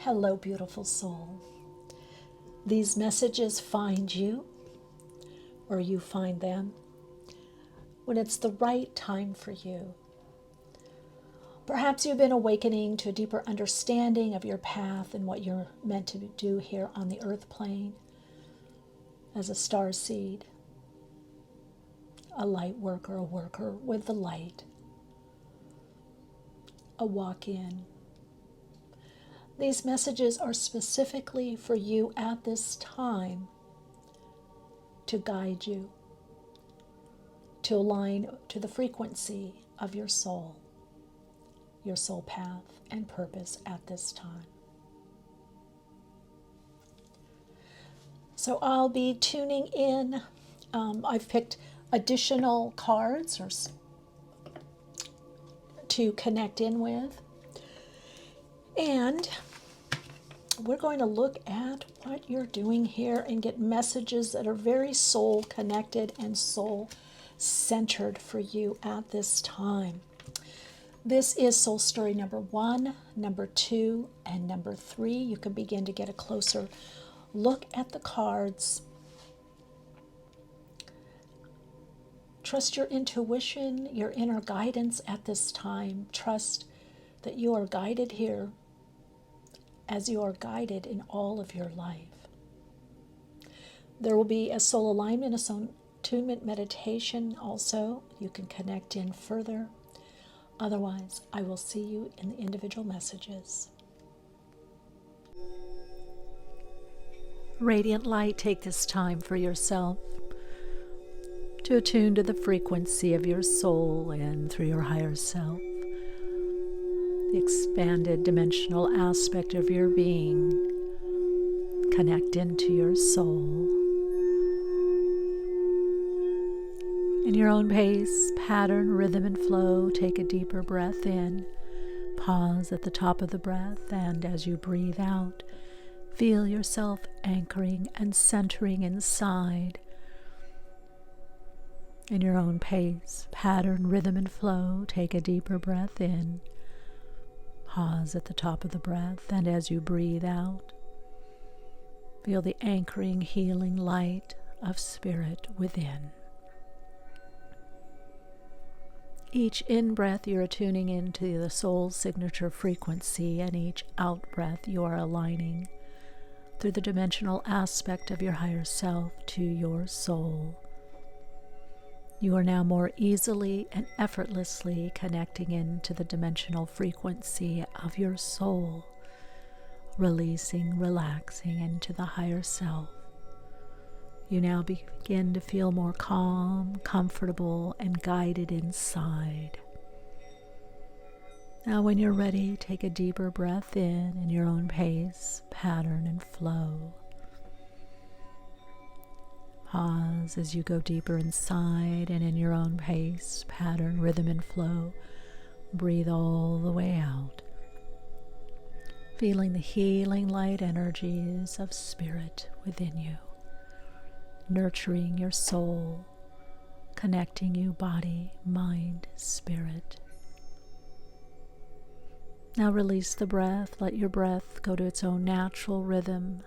Hello, beautiful soul. These messages find you, or you find them, when it's the right time for you. Perhaps you've been awakening to a deeper understanding of your path and what you're meant to do here on the earth plane as a star seed, a light worker, a worker with the light, a walk-in. These messages are specifically for you at this time to guide you, to align to the frequency of your soul path and purpose at this time. So I'll be tuning in. I've picked additional cards to connect in with. And we're going to look at what you're doing here and get messages that are very soul connected and soul centered for you at this time. This is soul story number 1, number 2, and number 3. You can begin to get a closer look at the cards. Trust your intuition, your inner guidance at this time. Trust that you are guided here as you are guided in all of your life. There will be a soul alignment, a soul attunement meditation also. You can connect in further. Otherwise, I will see you in the individual messages. Radiant light, take this time for yourself to attune to the frequency of your soul and through your higher self. The expanded dimensional aspect of your being. Connect into your soul. In your own pace, pattern, rhythm, and flow, take a deeper breath in. Pause at the top of the breath, and as you breathe out, feel yourself anchoring and centering inside. In your own pace, pattern, rhythm, and flow, take a deeper breath in. Pause at the top of the breath, and as you breathe out, feel the anchoring, healing light of spirit within. Each in-breath you are tuning into the soul's signature frequency, and each out-breath you are aligning through the dimensional aspect of your higher self to your soul. You are now more easily and effortlessly connecting into the dimensional frequency of your soul, releasing, relaxing into the higher self. You now begin to feel more calm, comfortable, and guided inside. Now when you're ready, take a deeper breath in your own pace, pattern, and flow. Pause as you go deeper inside, and in your own pace, pattern, rhythm, and flow, breathe all the way out. Feeling the healing light energies of spirit within you, nurturing your soul, connecting you body, mind, spirit. Now release the breath. Let your breath go to its own natural rhythm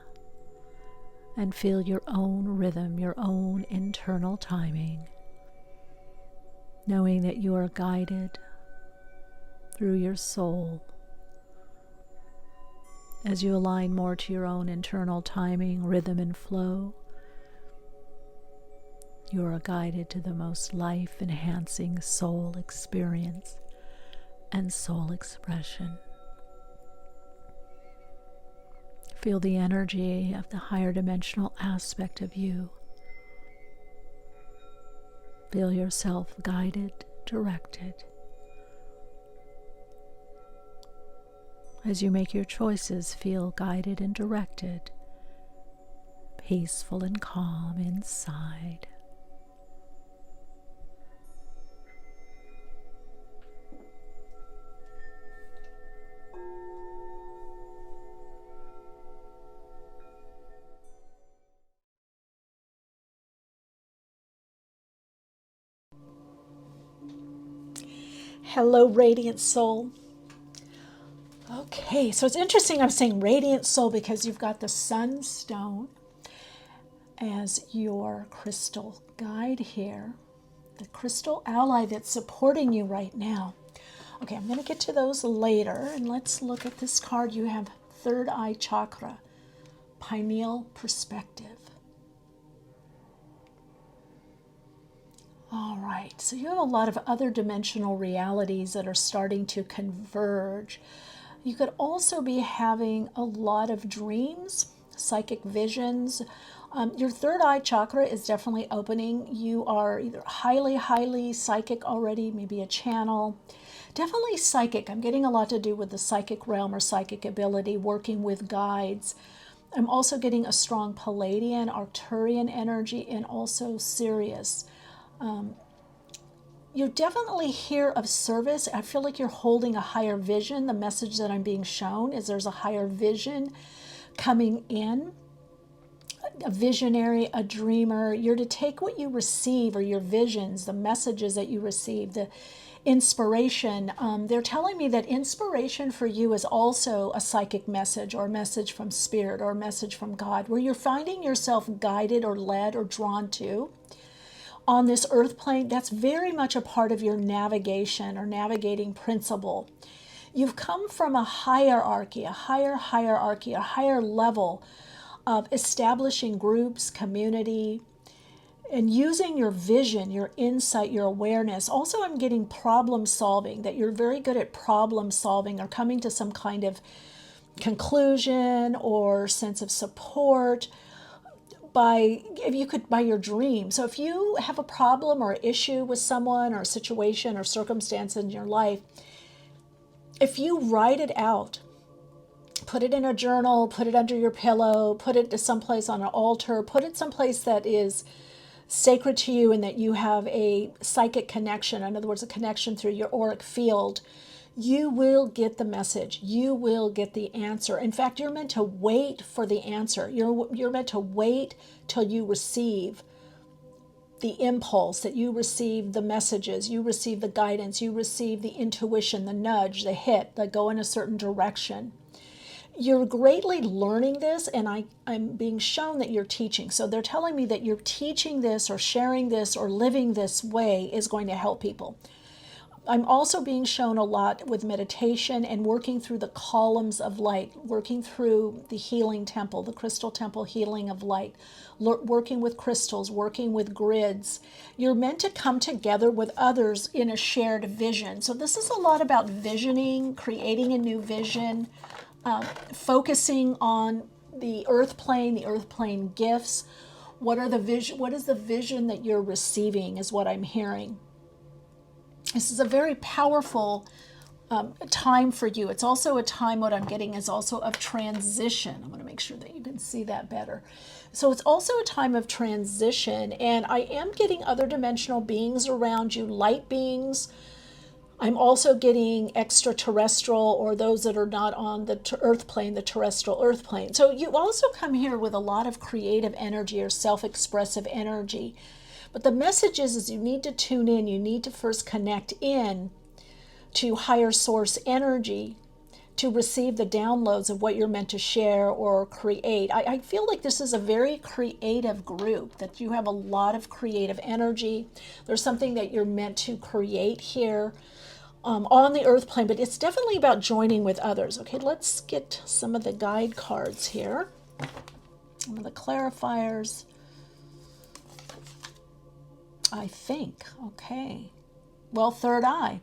and feel your own rhythm, your own internal timing, knowing that you are guided through your soul. As you align more to your own internal timing, rhythm, and flow, you are guided to the most life-enhancing soul experience and soul expression. Feel the energy of the higher dimensional aspect of you. Feel yourself guided, directed. As you make your choices, feel guided and directed, peaceful and calm inside. Hello, radiant soul. Okay, so it's interesting I'm saying radiant soul because you've got the Sunstone as your crystal guide here, the crystal ally that's supporting you right now. Okay, I'm going to get to those later, and let's look at this card. You have third eye chakra, pineal perspective. All right, so you have a lot of other dimensional realities that are starting to converge. You could also be having a lot of dreams, psychic visions. Your third eye chakra is definitely opening. You are either highly psychic already, maybe a channel. Definitely psychic. I'm getting a lot to do with the psychic realm or psychic ability, working with guides. I'm also getting a strong Palladian, Arcturian energy, and also Sirius. You're definitely here of service. I feel like you're holding a higher vision. The message that I'm being shown is there's a higher vision coming in. A visionary, a dreamer. You're to take what you receive, or your visions, the messages that you receive, the inspiration. They're telling me that inspiration for you is also a psychic message, or a message from spirit, or a message from God, where you're finding yourself guided or led or drawn to on this earth plane. That's very much a part of your navigation or navigating principle. You've come from a hierarchy, a higher level of establishing groups, community, and using your vision, your insight, your awareness. Also, I'm getting problem solving, that you're very good at problem solving or coming to some kind of conclusion or sense of support by your dream. So if you have a problem or issue with someone or a situation or circumstance in your life, if you write it out, put it in a journal, put it under your pillow, put it to someplace on an altar, put it someplace that is sacred to you and that you have a psychic connection, in other words, a connection through your auric field, you will get the message. You will get the answer. In fact, you're meant to wait for the answer. You're meant to wait till you receive the impulse, that you receive the messages, you receive the guidance, you receive the intuition, the nudge, the hit, that go in a certain direction. You're greatly learning this, and I'm being shown that you're teaching. So they're telling me that you're teaching this or sharing this or living this way is going to help people. I'm also being shown a lot with meditation and working through the columns of light, working through the healing temple, the crystal temple healing of light, working with crystals, working with grids. You're meant to come together with others in a shared vision. So this is a lot about visioning, creating a new vision, focusing on the earth plane gifts. What is the vision that you're receiving is what I'm hearing. This is a very powerful time for you. It's also a time, what I'm getting is also of transition. I'm going to make sure that you can see that better. So it's also a time of transition, and I am getting other dimensional beings around you, light beings. I'm also getting extraterrestrial, or those that are not on the earth plane, the terrestrial earth plane. So you also come here with a lot of creative energy or self-expressive energy. But the message is you need to tune in. You need to first connect in to higher source energy to receive the downloads of what you're meant to share or create. I feel like this is a very creative group, that you have a lot of creative energy. There's something that you're meant to create here on the earth plane, but it's definitely about joining with others. Okay, let's get some of the guide cards here, some of the clarifiers. I think, okay. Well, third eye,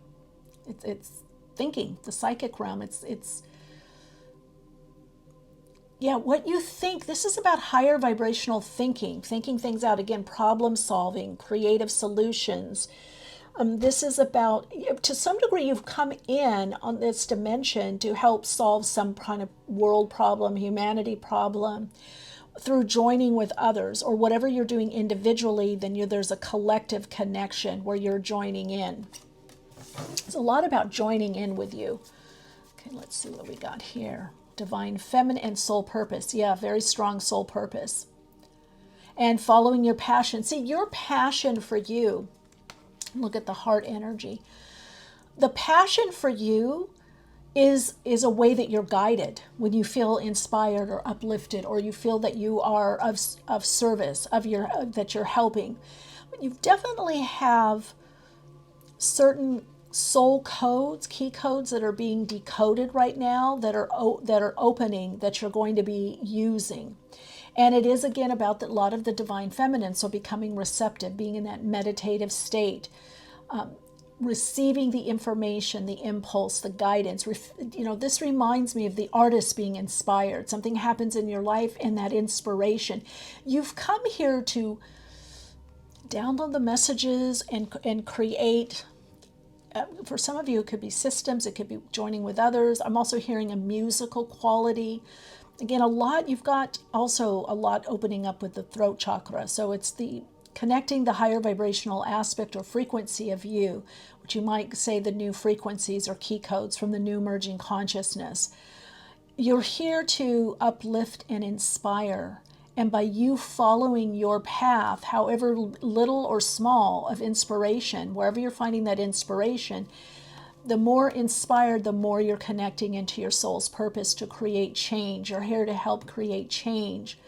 it's thinking, the psychic realm. It's yeah, what you think. This is about higher vibrational thinking things out. Again, problem solving, creative solutions. This is about, to some degree, you've come in on this dimension to help solve some kind of world problem, humanity problem, through joining with others, or whatever you're doing individually, then there's a collective connection where you're joining in. It's a lot about joining in with you. Okay, let's see what we got here. Divine feminine and soul purpose. Yeah, very strong soul purpose. And following your passion. See, your passion for you, look at the heart energy. The passion for you is a way that you're guided when you feel inspired or uplifted, or you feel that you are of service, that you're helping. But you definitely have certain soul codes, key codes that are being decoded right now, that are opening, that you're going to be using. And it is again about a lot of the divine feminine, so becoming receptive, being in that meditative state, receiving the information, the impulse, the guidance. This reminds me of the artist being inspired. Something happens in your life and that inspiration. You've come here to download the messages and create. For some of you, it could be systems, it could be joining with others. I'm also hearing a musical quality. Again, you've got also a lot opening up with the throat chakra. So it's the connecting the higher vibrational aspect or frequency of you, which you might say the new frequencies or key codes from the new emerging consciousness. You're here to uplift and inspire. And by you following your path, however little or small of inspiration, wherever you're finding that inspiration, the more inspired, the more you're connecting into your soul's purpose to create change. You're here to help create change.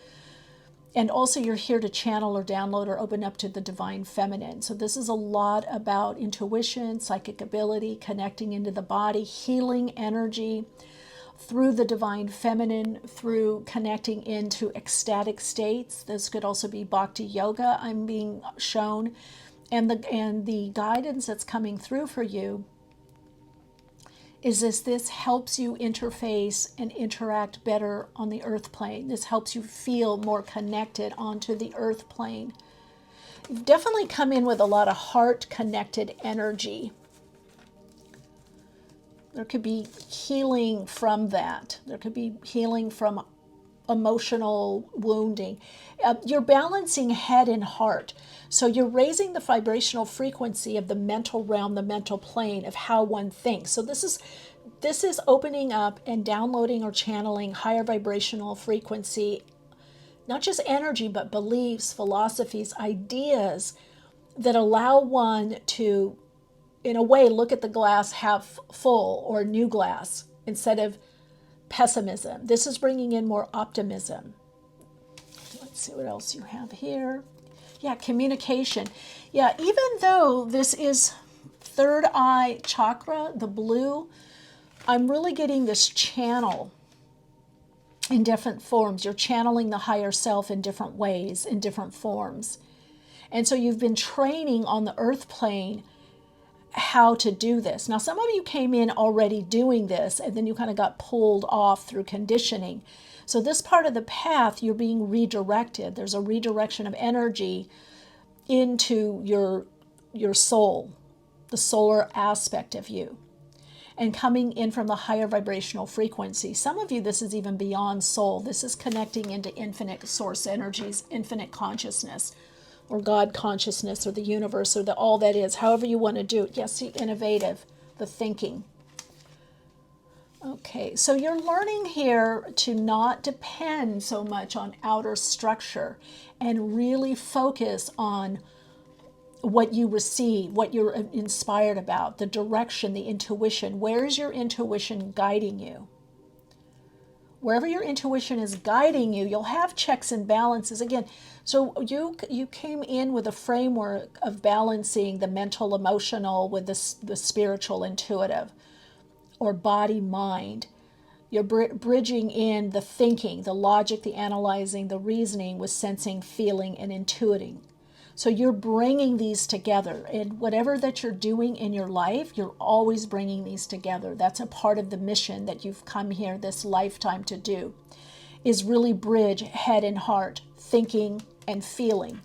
And also you're here to channel or download or open up to the divine feminine. So this is a lot about intuition, psychic ability, connecting into the body, healing energy through the divine feminine, through connecting into ecstatic states. This could also be bhakti yoga, I'm being shown. And the guidance that's coming through for you is this helps you interface and interact better on the earth plane. This helps you feel more connected onto the earth plane. You've definitely come in with a lot of heart-connected energy. There could be healing from that. There could be healing from emotional wounding. You're balancing head and heart. So you're raising the vibrational frequency of the mental realm, the mental plane of how one thinks. So this is opening up and downloading or channeling higher vibrational frequency, not just energy, but beliefs, philosophies, ideas that allow one to, in a way, look at the glass half full or new glass instead of pessimism. This is bringing in more optimism. Let's see what else you have here. Yeah, communication. Yeah, even though this is third eye chakra, the blue, I'm really getting this channel in different forms. You're channeling the higher self in different ways, in different forms. And so you've been training on the earth plane how to do this. Now, some of you came in already doing this, and then you kind of got pulled off through conditioning. So this part of the path, you're being redirected. There's a redirection of energy into your soul, the solar aspect of you, and coming in from the higher vibrational frequency. Some of you, this is even beyond soul. This is connecting into infinite source energies, infinite consciousness, or God consciousness, or the universe, or all that is, however you want to do it. Yes, the innovative, the thinking. Okay, so you're learning here to not depend so much on outer structure and really focus on what you receive, what you're inspired about, the direction, the intuition. Where is your intuition guiding you? Wherever your intuition is guiding you, you'll have checks and balances. Again, so you came in with a framework of balancing the mental, emotional with the spiritual, intuitive, or body, mind. You're bridging in the thinking, the logic, the analyzing, the reasoning with sensing, feeling, and intuiting. So you're bringing these together. And whatever that you're doing in your life, you're always bringing these together. That's a part of the mission that you've come here this lifetime to do, is really bridge head and heart, thinking and feeling,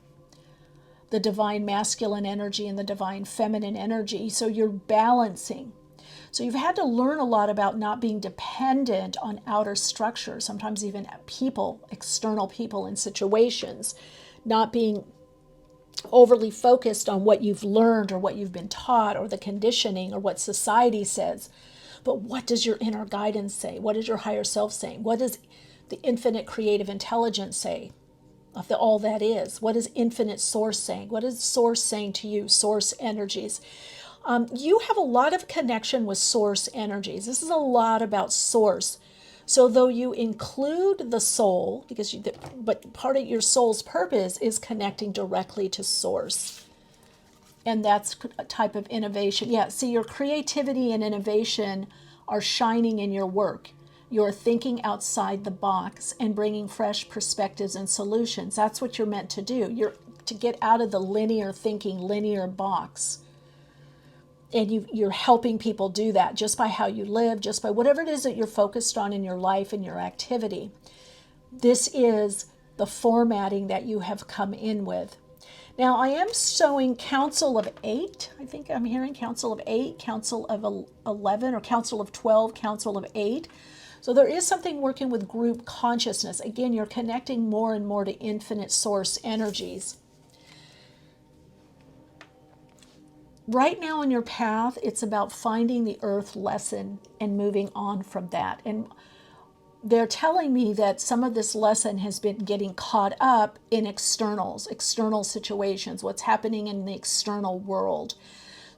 the divine masculine energy and the divine feminine energy. So you're balancing. So you've had to learn a lot about not being dependent on outer structure, sometimes even people, external people and situations, not being overly focused on what you've learned or what you've been taught or the conditioning or what society says. But what does your inner guidance say? What is your higher self saying? What does the infinite creative intelligence say of all that is? What is infinite source saying? What is source saying to you, source energies? You have a lot of connection with source energies. This is a lot about source. So though you include the soul, but part of your soul's purpose is connecting directly to source. And that's a type of innovation. Yeah, see, your creativity and innovation are shining in your work. You're thinking outside the box and bringing fresh perspectives and solutions. That's what you're meant to do. You're to get out of the linear thinking, linear box. And you're helping people do that just by how you live, just by whatever it is that you're focused on in your life and your activity. This is the formatting that you have come in with. Now, I am showing Council of 8. I think I'm hearing Council of 8, Council of 11, or Council of 12, Council of 8. So there is something working with group consciousness. Again, you're connecting more and more to infinite source energies. Right now in your path, it's about finding the earth lesson and moving on from that. And they're telling me that some of this lesson has been getting caught up in external situations, what's happening in the external world.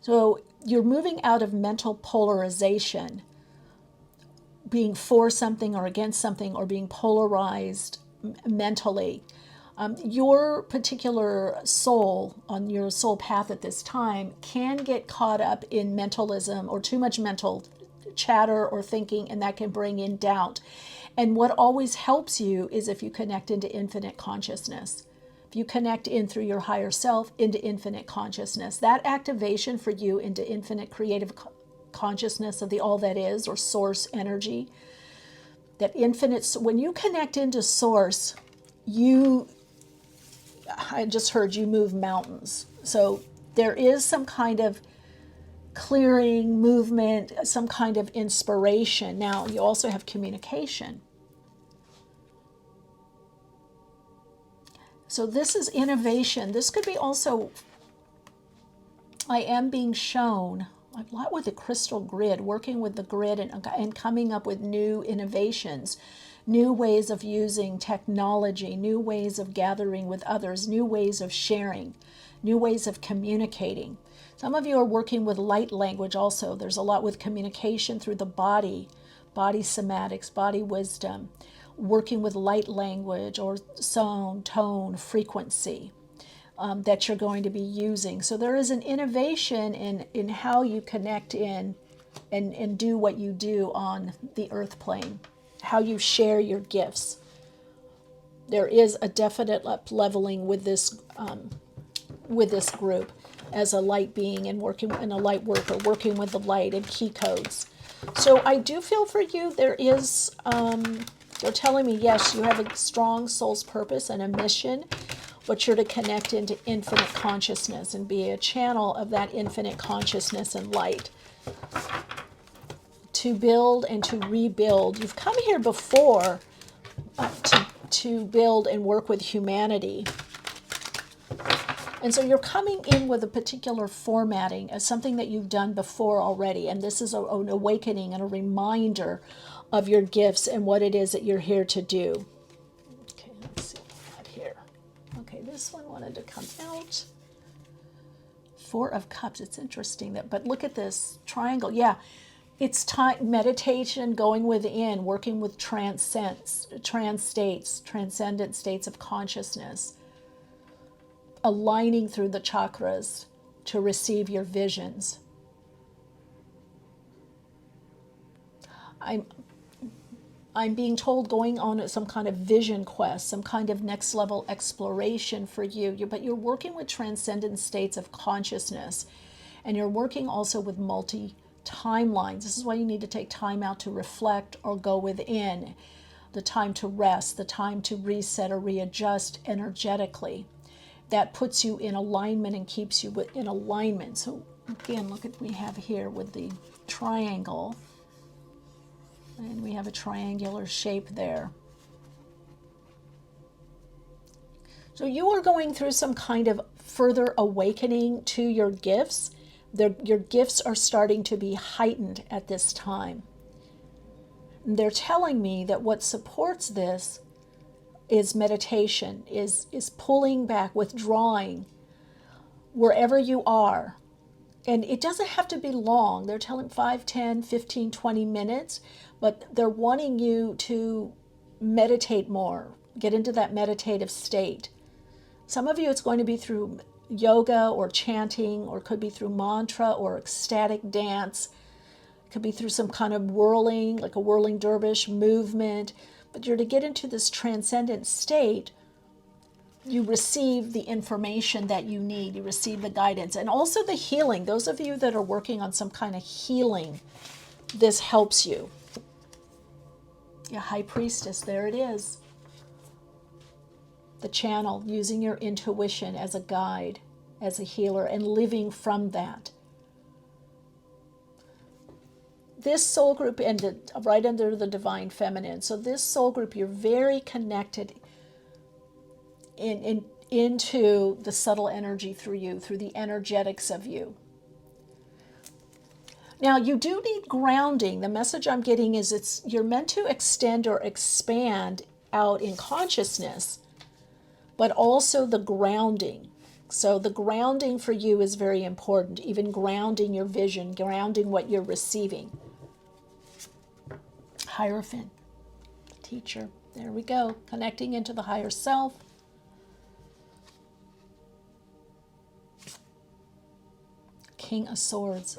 So you're moving out of mental polarization, being for something or against something, or being polarized mentally. Your particular soul on your soul path at this time can get caught up in mentalism or too much mental chatter or thinking, and that can bring in doubt. And what always helps you is if you connect into infinite consciousness. If you connect in through your higher self into infinite consciousness, that activation for you into infinite creative consciousness of the all that is, or source energy, that infinite, when you connect into source, I just heard you move mountains. So there is some kind of clearing, movement, some kind of inspiration. Now, you also have communication. So this is innovation. This could be also, I am being shown a lot with the crystal grid, working with the grid and coming up with new innovations, new ways of using technology, new ways of gathering with others, new ways of sharing, new ways of communicating. Some of you are working with light language also. There's a lot with communication through the body somatics, body wisdom, working with light language or sound, tone, frequency that you're going to be using. So there is an innovation in how you connect in and do what you do on the earth plane, how you share your gifts. There is a definite up-leveling with this group as a light being and working in a light worker, working with the light and key codes. So I do feel for you, there is, they're telling me, yes, you have a strong soul's purpose and a mission, but you're to connect into infinite consciousness and be a channel of that infinite consciousness and light. To build and to rebuild. You've come here before to build and work with humanity. And so you're coming in with a particular formatting as something that you've done before already. And this is an awakening and a reminder of your gifts and what it is that you're here to do. Okay, let's see what I got here. Okay, this one wanted to come out. Four of Cups. It's interesting that, but look at this triangle. Yeah, it's time, meditation, going within, working with transcendent states of consciousness, aligning through the chakras to receive your visions. I'm being told going on some kind of vision quest, some kind of next level exploration for you. But you're working with transcendent states of consciousness, and you're working also with multi-timelines. This is why you need to take time out to reflect or go within, the time to rest, the time to reset or readjust energetically. That puts you in alignment and keeps you in alignment. So again, look at we have here with the triangle. And we have a triangular shape there. So you are going through some kind of further awakening to your gifts. Your gifts are starting to be heightened at this time. And they're telling me that what supports this is meditation, is pulling back, withdrawing wherever you are, And it doesn't have to be long. They're telling 5, 10, 15, 20 minutes, but they're wanting you to meditate more, get into that meditative state. Some of you, it's going to be through yoga or chanting, or it could be through mantra or ecstatic dance. It could be through some kind of whirling, like a whirling dervish movement. But you're to get into this transcendent state. You receive the information that you need. You receive the guidance and also the healing. Those of you that are working on some kind of healing, this helps you. Yeah, High Priestess, there it is. The channel, using your intuition as a guide, as a healer, and living from that. This soul group ended right under the Divine Feminine. So this soul group, you're very connected into the subtle energy through you, through the energetics of you. Now, you do need grounding. The message I'm getting is you're meant to extend or expand out in consciousness, but also the grounding. So the grounding for you is very important, even grounding your vision, grounding what you're receiving. Hierophant, teacher, there we go, connecting into the higher self. King of Swords.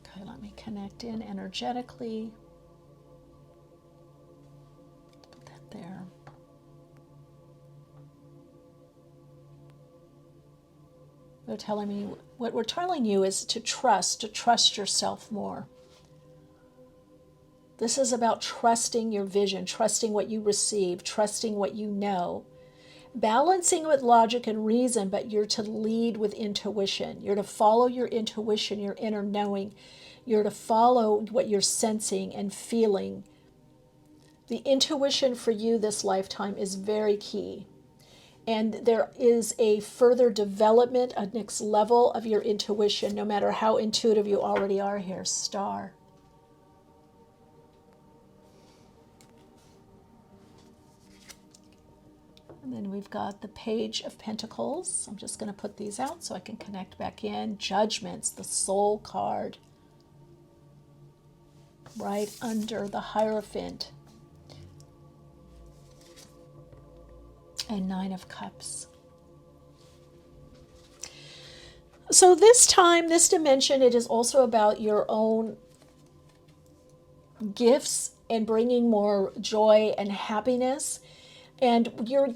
Okay, let me connect in energetically. Put that there. They're telling me, what we're telling you is to trust yourself more. This is about trusting your vision, trusting what you receive, trusting what you know. Balancing with logic and reason, but you're to lead with intuition. You're to follow your intuition, your inner knowing. You're to follow what you're sensing and feeling. The intuition for you this lifetime is very key. And there is a further development, a next level of your intuition, no matter how intuitive you already are here. Star. And then we've got the Page of Pentacles. I'm just going to put these out so I can connect back in. Judgments, the Soul card. Right under the Hierophant. And Nine of Cups. So this time, this dimension, it is also about your own gifts and bringing more joy and happiness. And you're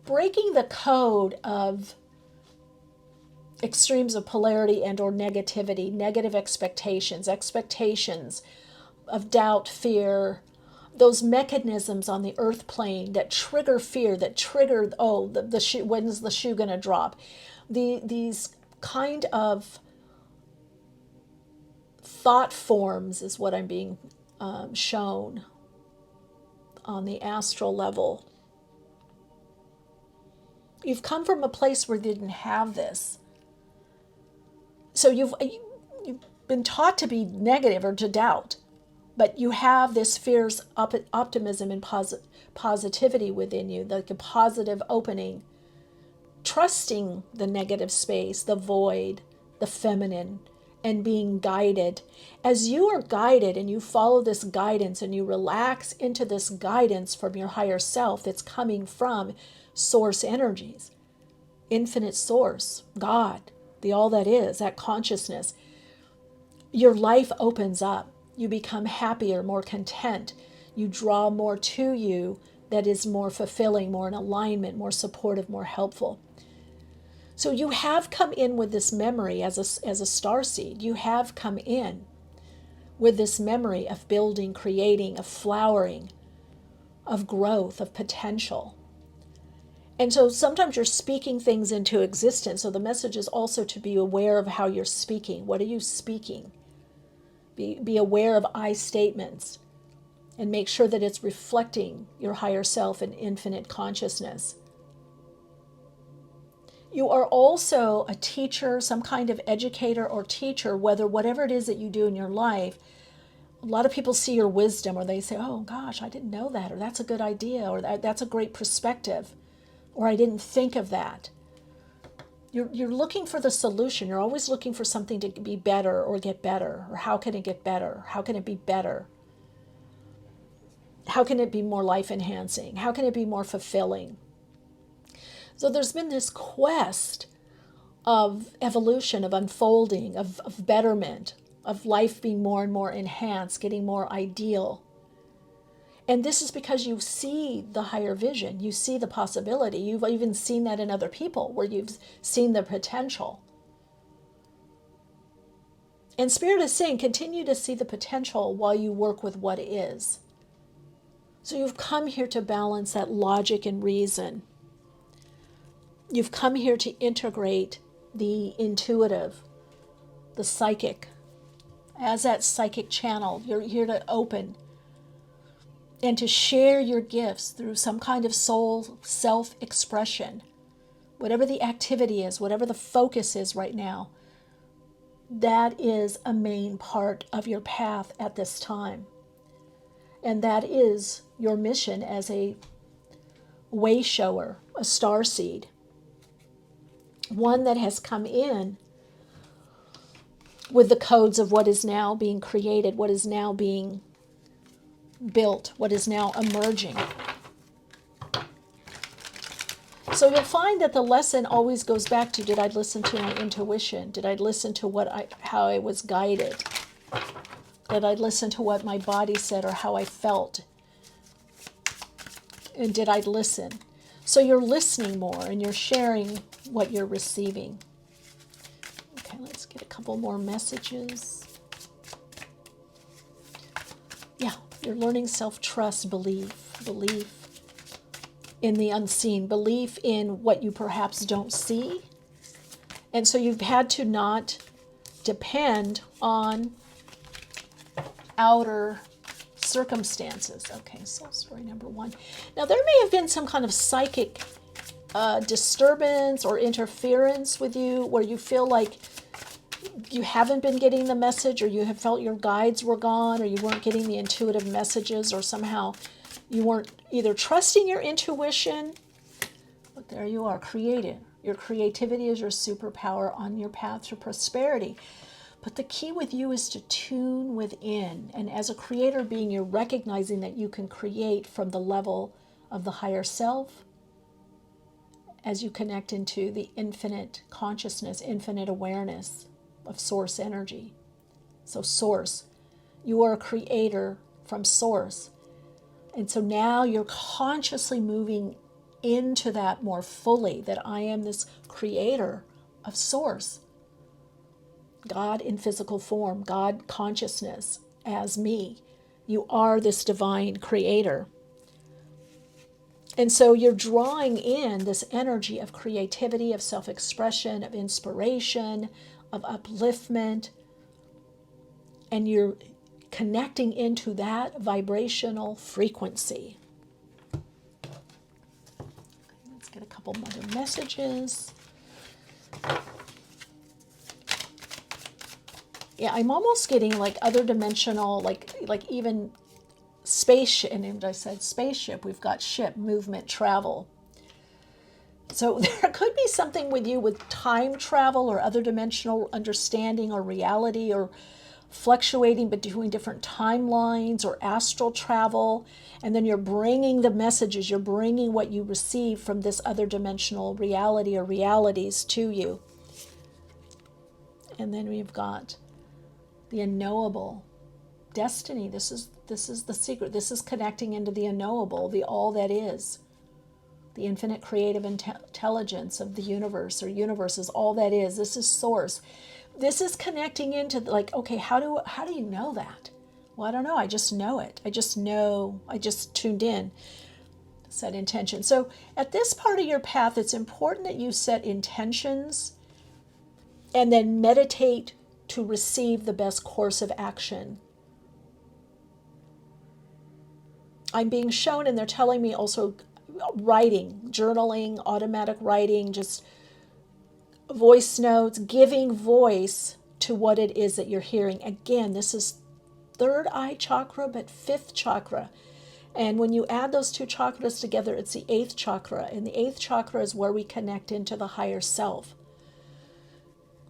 breaking the code of extremes of polarity and or negativity, negative expectations of doubt, fear, those mechanisms on the earth plane that trigger fear, that trigger, the shoe, when's the shoe going to drop? These kind of thought forms is what I'm being shown on the astral level. You've come from a place where you didn't have this. So you've been taught to be negative or to doubt. But you have this fierce optimism and positivity within you, like a positive opening, trusting the negative space, the void, the feminine, and being guided. As you are guided and you follow this guidance and you relax into this guidance from your higher self that's coming from source energies, infinite source, God, the all that is, that consciousness, your life opens up. You become happier, more content. You draw more to you that is more fulfilling, more in alignment, more supportive, more helpful. So you have come in with this memory as a starseed. You have come in with this memory of building, creating, of flowering, of growth, of potential. And so sometimes you're speaking things into existence. So the message is also to be aware of how you're speaking. What are you speaking? Be aware of I statements and make sure that it's reflecting your higher self and infinite consciousness. You are also a teacher, some kind of educator or teacher, whatever it is that you do in your life. A lot of people see your wisdom, or they say, oh gosh, I didn't know that, or that's a good idea, or that's a great perspective. or I didn't think of that. You're looking for the solution. You're always looking for something to be better or get better, or how can it get better? How can it be better? How can it be more life enhancing? How can it be more fulfilling? So there's been this quest of evolution, of unfolding, of betterment, of life being more and more enhanced, getting more ideal. And this is because you see the higher vision. You see the possibility. You've even seen that in other people, where you've seen the potential. And Spirit is saying, continue to see the potential while you work with what is. So you've come here to balance that logic and reason. You've come here to integrate the intuitive, the psychic. As that psychic channel, you're here to open and to share your gifts through some kind of soul self-expression. Whatever the activity is, whatever the focus is right now, that is a main part of your path at this time. And that is your mission as a way shower, a starseed. One that has come in with the codes of what is now being created, what is now being built, what is now emerging. So you'll find that the lesson always goes back to, did I listen to my intuition? Did I listen to how I was guided? Did I listen to what my body said or how I felt? And did I listen? So you're listening more and you're sharing what you're receiving. Okay, let's get a couple more messages. Yeah, you're learning self-trust, belief in the unseen, belief in what you perhaps don't see. And so you've had to not depend on outer circumstances. Okay, so story number 1. Now there may have been some kind of psychic disturbance or interference with you where you feel like you haven't been getting the message, or you have felt your guides were gone, or you weren't getting the intuitive messages, or somehow you weren't either trusting your intuition. But there you are, creative. Your creativity is your superpower on your path to prosperity. But the key with you is to tune within. And as a creator being, you're recognizing that you can create from the level of the higher self as you connect into the infinite consciousness, infinite awareness of source energy. So source, you are a creator from source. And so now you're consciously moving into that more fully, that I am this creator of source. God in physical form, God consciousness as me. You are this divine creator. And so you're drawing in this energy of creativity, of self-expression, of inspiration, of upliftment, and you're connecting into that vibrational frequency. Let's get a couple other messages. Yeah, I'm almost getting like other dimensional, like even spaceship, and I said spaceship, we've got ship, movement, travel. So there could be something with you with time travel or other dimensional understanding or reality, or fluctuating between different timelines or astral travel. And then you're bringing the messages, you're bringing what you receive from this other dimensional reality or realities to you. And then we've got the unknowable destiny. This is the secret. This is connecting into the unknowable, the all that is. The infinite creative intelligence of the universe, or universe is all that is. This is source. This is connecting into like, okay, how do you know that? Well, I don't know. I just know it. I just know. I just tuned in. Set intention. So at this part of your path, it's important that you set intentions and then meditate to receive the best course of action. I'm being shown, and they're telling me also writing, journaling, automatic writing, just voice notes, giving voice to what it is that you're hearing. Again, this is third eye chakra, but fifth chakra. And when you add those two chakras together, it's the 8th chakra. And the 8th chakra is where we connect into the higher self.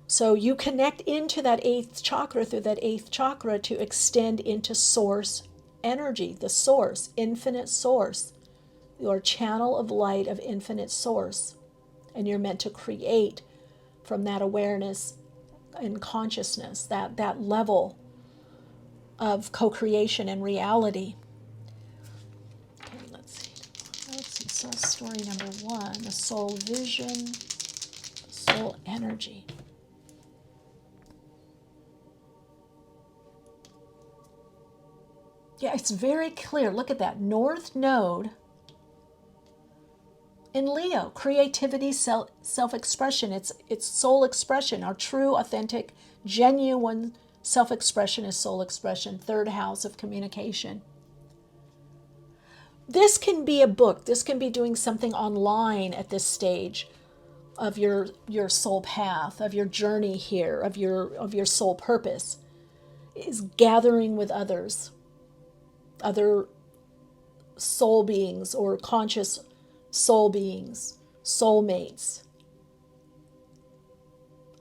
So you connect into that 8th chakra through that 8th chakra to extend into source energy, the source, infinite source, your channel of light of infinite source. And you're meant to create from that awareness and consciousness, that level of co-creation and reality. Okay, let's see. Soul story number 1, the soul vision, the soul energy. Yeah, it's very clear. Look at that. North Node in Leo. Creativity, self-expression. It's soul expression. Our true, authentic, genuine self-expression is soul expression. 3rd house of communication. This can be a book. This can be doing something online at this stage of your soul path, of your journey here, of your soul purpose. Is gathering with others. Other soul beings or conscious soul beings, soulmates.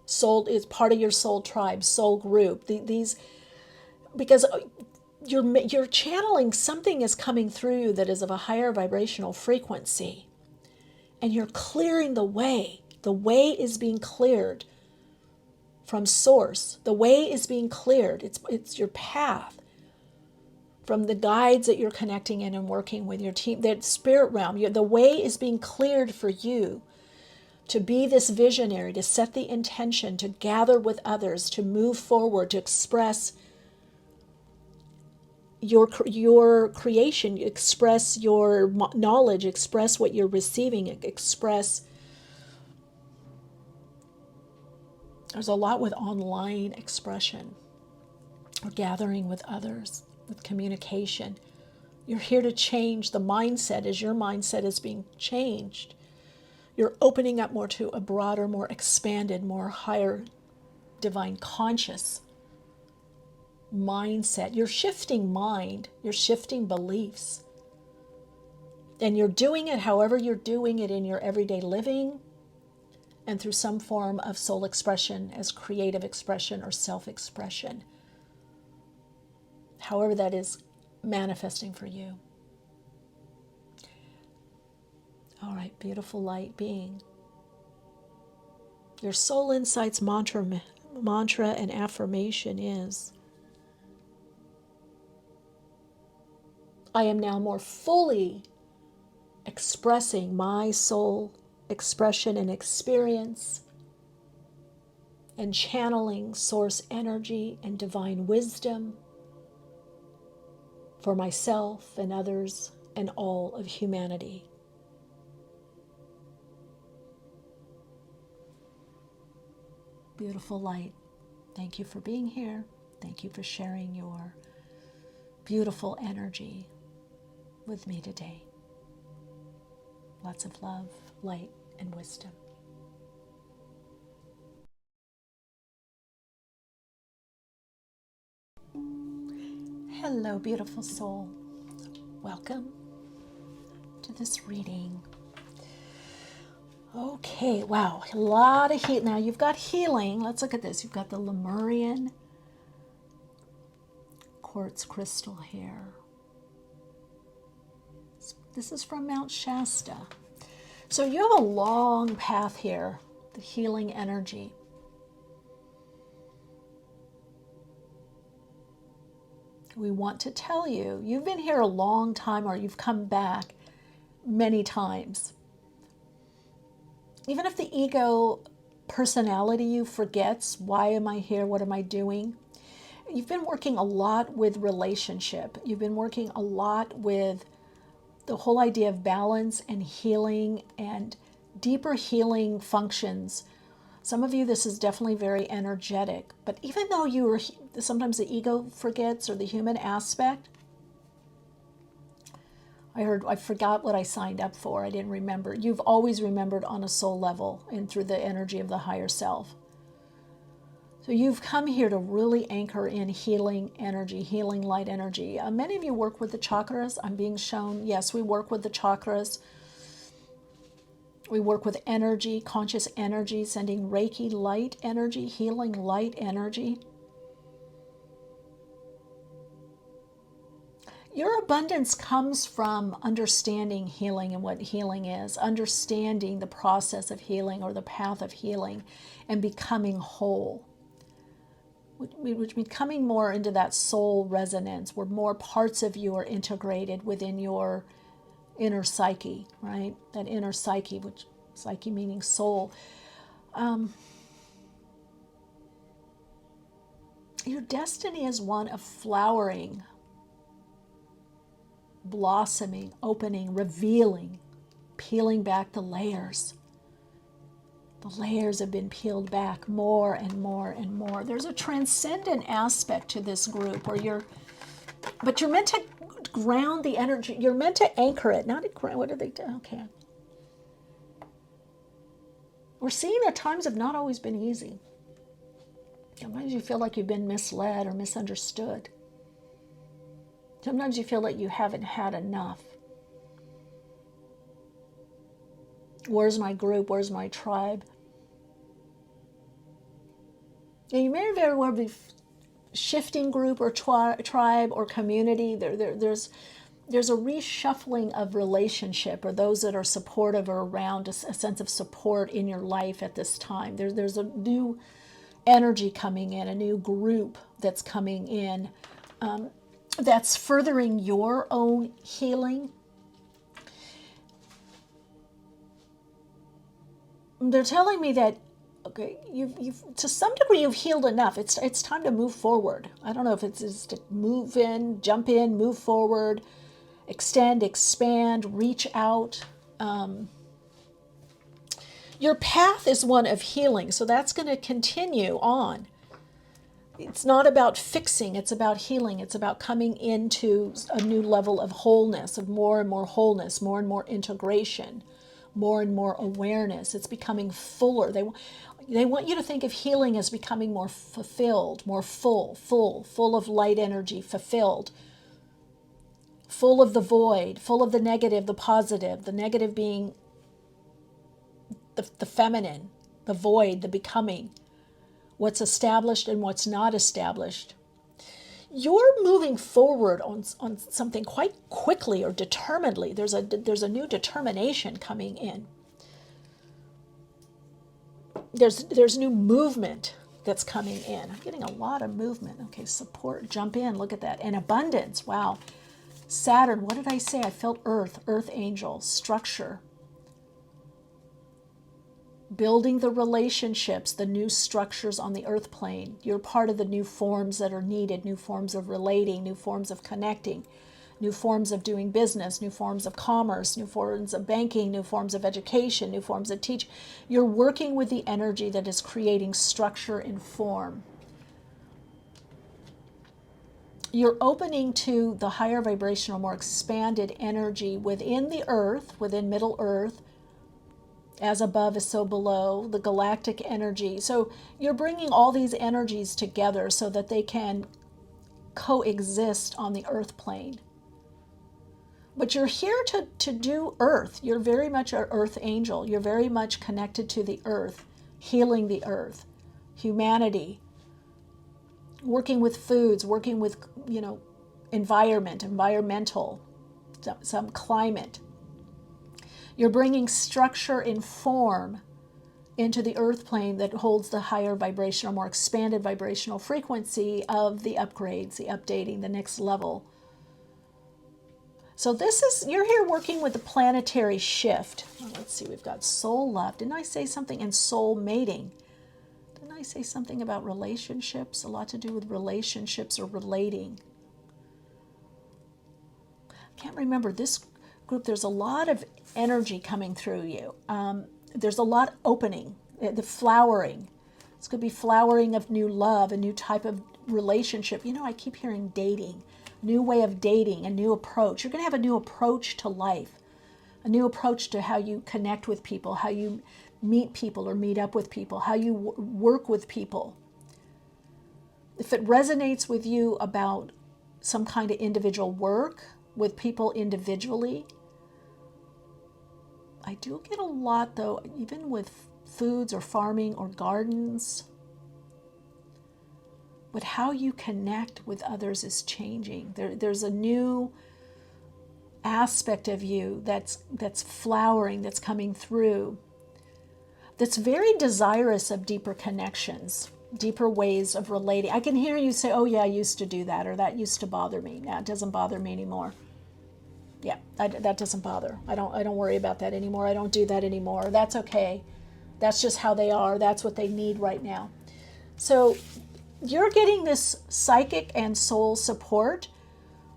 Soul is part of your soul tribe, soul group. These, because you're channeling, something is coming through you that is of a higher vibrational frequency, and you're clearing the way. The way is being cleared from source. The way is being cleared. It's your path. From the guides that you're connecting in and working with your team, that spirit realm, the way is being cleared for you to be this visionary, to set the intention, to gather with others, to move forward, to express your creation, express your knowledge, express what you're receiving, express. There's a lot with online expression or gathering with others. With communication. You're here to change the mindset. As your mindset is being changed, you're opening up more to a broader, more expanded, more higher divine conscious mindset. You're shifting mind, you're shifting beliefs. And you're doing it however you're doing it in your everyday living and through some form of soul expression as creative expression or self-expression. However that is manifesting for you. All right, beautiful light being. Your soul insights mantra and affirmation is, I am now more fully expressing my soul expression and experience and channeling source energy and divine wisdom for myself and others and all of humanity. Beautiful light. Thank you for being here. Thank you for sharing your beautiful energy with me today. Lots of love, light, and wisdom. Hello, beautiful soul. Welcome to this reading. Okay, wow, a lot of heat. Now you've got healing. Let's look at this. You've got the Lemurian quartz crystal here. This is from Mount Shasta. So you have a long path here, the healing energy. We want to tell you, you've been here a long time or you've come back many times. Even if the ego personality you forgets, why am I here? What am I doing? You've been working a lot with relationship. You've been working a lot with the whole idea of balance and healing and deeper healing functions. Some of you, this is definitely very energetic, but even though you are, sometimes the ego forgets or the human aspect. I forgot what I signed up for. I didn't remember. You've always remembered on a soul level and through the energy of the higher self. So So you've come here to really anchor in healing energy, healing light energy. Many of you work with the chakras. I'm being shown, yes, we work with the chakras. We work with energy, conscious energy, sending Reiki light energy, healing light energy. Your abundance comes from understanding healing and what healing is, understanding the process of healing or the path of healing and becoming whole. Which becoming more into that soul resonance, where more parts of you are integrated within your inner psyche, right? That inner psyche, which psyche meaning soul. Your destiny is one of flowering, blossoming, opening, revealing, peeling back the layers. The layers have been peeled back more and more and more. There's a transcendent aspect to this group where you're meant to ground the energy. You're meant to anchor it, not ground. What do they do? Okay. We're seeing that times have not always been easy. Sometimes you feel like you've been misled or misunderstood. Sometimes you feel like you haven't had enough. Where's my group? Where's my tribe? And you may very well be shifting group or tribe or community. There's a reshuffling of relationship, or those that are supportive or around, a sense of support in your life at this time. There's a new energy coming in, a new group that's coming in, that's furthering your own healing. They're telling me that, okay, you've to some degree you've healed enough. It's time to move forward. I don't know if it's to move in, jump in, move forward, extend, expand, reach out. Your path is one of healing, so that's going to continue on. It's not about fixing, it's about healing. It's about coming into a new level of wholeness, of more and more wholeness, more and more integration, more and more awareness. It's becoming fuller. They want you to think of healing as becoming more fulfilled, more full of light energy, fulfilled, full of the void, full of the negative, the negative being the feminine, the void, the becoming, what's established and what's not established. You're moving forward on something quite quickly or determinedly. There's a new determination coming in. There's new movement that's coming in. I'm getting a lot of movement. Okay, support, jump in, look at that. And abundance, wow. Saturn, what did I say? I felt earth angel, structure. Building the relationships, the new structures on the earth plane. You're part of the new forms that are needed, new forms of relating, new forms of connecting, new forms of doing business, new forms of commerce, new forms of banking, new forms of education, new forms of teaching. You're working with the energy that is creating structure and form. You're opening to the higher vibrational, more expanded energy within the earth, within Middle Earth. As above is so below, the galactic energy. So you're bringing all these energies together so that they can coexist on the earth plane. But you're here to do earth. You're very much an earth angel. You're very much connected to the earth, healing the earth, humanity, working with foods, working with, environmental, some climate. You're bringing structure and form into the earth plane that holds the higher vibrational, more expanded vibrational frequency of the upgrades, the updating, the next level. So you're here working with the planetary shift. Well, let's see, we've got soul love. Didn't I say something in soul mating? Didn't I say something about relationships? A lot to do with relationships or relating. I can't remember this group. There's a lot of energy coming through you. There's a lot opening, the flowering. This could be flowering of new love, a new type of relationship. I keep hearing dating, new way of dating, a new approach. You're going to have a new approach to life, a new approach to how you connect with people, how you meet people or meet up with people, how you work with people. If it resonates with you about some kind of individual work with people individually, I do get a lot though, even with foods or farming or gardens. But how you connect with others is changing. There's a new aspect of you that's flowering, that's coming through, that's very desirous of deeper connections, deeper ways of relating. I can hear you say, oh yeah, I used to do that, or that used to bother me. Now it doesn't bother me anymore. Yeah, that doesn't bother. I don't worry about that anymore. I don't do that anymore. That's okay. That's just how they are. That's what they need right now. So you're getting this psychic and soul support,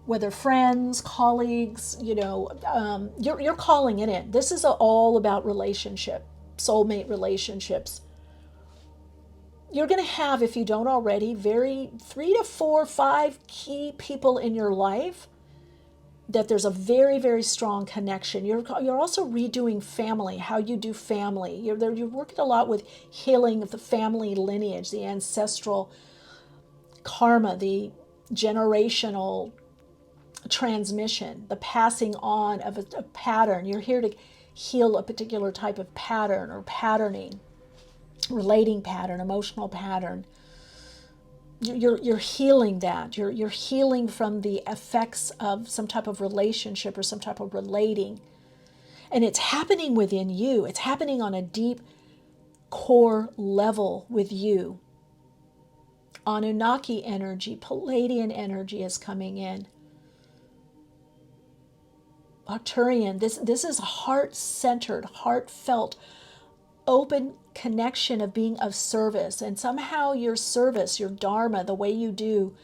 whether friends, colleagues, you're calling it in. This is all about relationship, soulmate relationships. You're going to have, if you don't already, 3 to 4, 5 key people in your life that there's a very, very strong connection. You're also redoing family, how you do family. You're working a lot with healing of the family lineage, the ancestral karma, the generational transmission, the passing on of a pattern. You're here to heal a particular type of pattern or patterning, relating pattern, emotional pattern. You're healing that. You're healing from the effects of some type of relationship or some type of relating. And it's happening within you. It's happening on a deep core level with you. Anunnaki energy, Palladian energy is coming in. Arcturian, this is heart-centered, heartfelt, open connection of being of service. And somehow your service, your dharma, the way you do,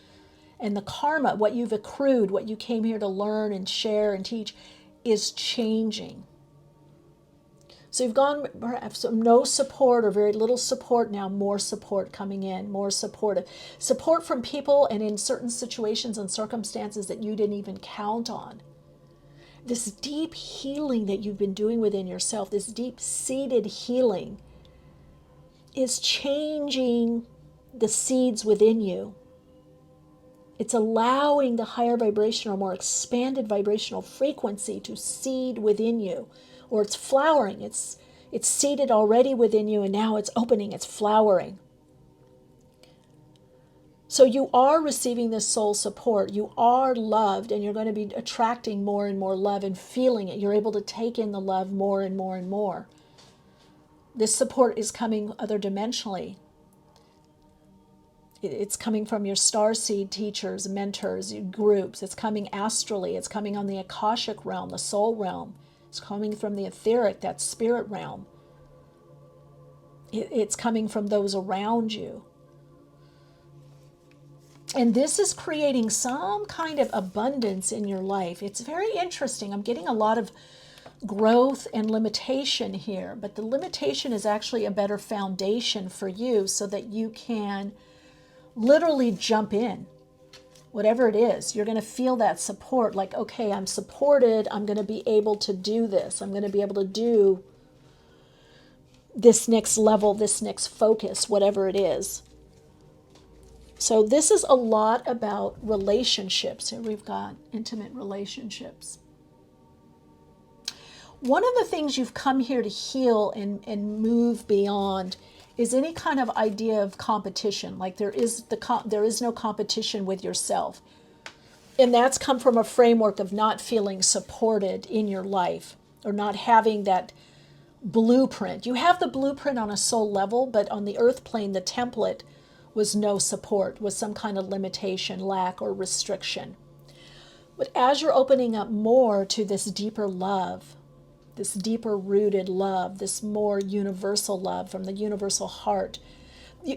and the karma, what you've accrued, what you came here to learn and share and teach, is changing. So you've gone perhaps no support or very little support, now more support coming in, more supportive. Support from people and in certain situations and circumstances that you didn't even count on. This deep healing that you've been doing within yourself, this deep-seated healing, is changing the seeds within you. It's allowing the higher vibrational, more expanded vibrational frequency to seed within you. Or it's flowering, it's seeded already within you, and now it's opening, it's flowering. So you are receiving this soul support. You are loved, and you're going to be attracting more and more love and feeling it. You're able to take in the love more and more and more. This support is coming other dimensionally. It's coming from your starseed teachers, mentors, groups. It's coming astrally. It's coming on the Akashic realm, the soul realm. It's coming from the etheric, that spirit realm. It's coming from those around you. And this is creating some kind of abundance in your life. It's very interesting. I'm getting a lot of growth and limitation here, but the limitation is actually a better foundation for you so that you can literally jump in. Whatever it is, you're going to feel that support, like, okay, I'm supported, I'm going to be able to do this, I'm going to be able to do this next level, this next focus, whatever it is. So this is a lot about relationships. Here we've got intimate relationships. One of the things you've come here to heal and move beyond is any kind of idea of competition. Like there is no competition with yourself. And that's come from a framework of not feeling supported in your life or not having that blueprint. You have the blueprint on a soul level, but on the earth plane, the template was no support, was some kind of limitation, lack, or restriction. But as you're opening up more to this deeper love, this deeper rooted love, this more universal love from the universal heart.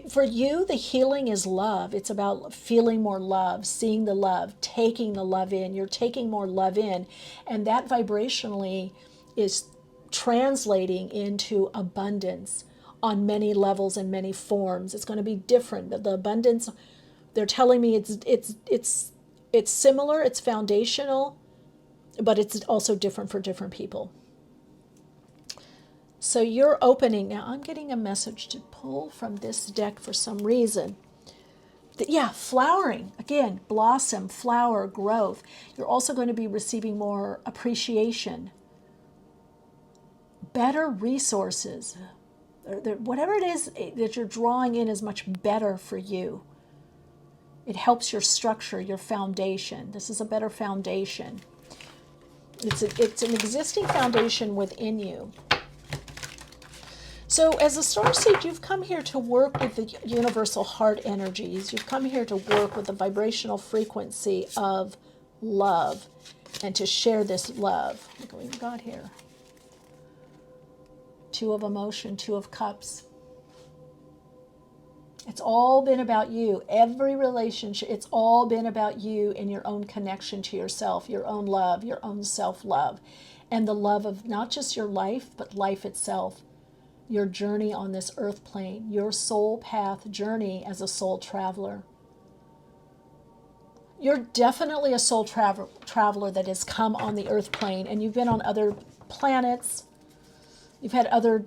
For you, the healing is love. It's about feeling more love, seeing the love, taking the love in. You're taking more love in. And that vibrationally is translating into abundance on many levels and many forms. It's going to be different. The abundance, they're telling me it's similar, it's foundational, but it's also different for different people. So you're opening. Now I'm getting a message to pull from this deck for some reason. Yeah, flowering. Again, blossom, flower, growth. You're also going to be receiving more appreciation, better resources. Whatever it is that you're drawing in is much better for you. It helps your structure, your foundation. This is a better foundation. It's an existing foundation within you. So as a starseed, you've come here to work with the universal heart energies. You've come here to work with the vibrational frequency of love and to share this love. Look what we've got here. Two of emotion, two of cups. It's all been about you. Every relationship, it's all been about you and your own connection to yourself, your own love, your own self-love, and the love of not just your life, but life itself. Your journey on this earth plane, your soul path journey as a soul traveler. You're definitely a soul traveler that has come on the earth plane, and you've been on other planets. You've had other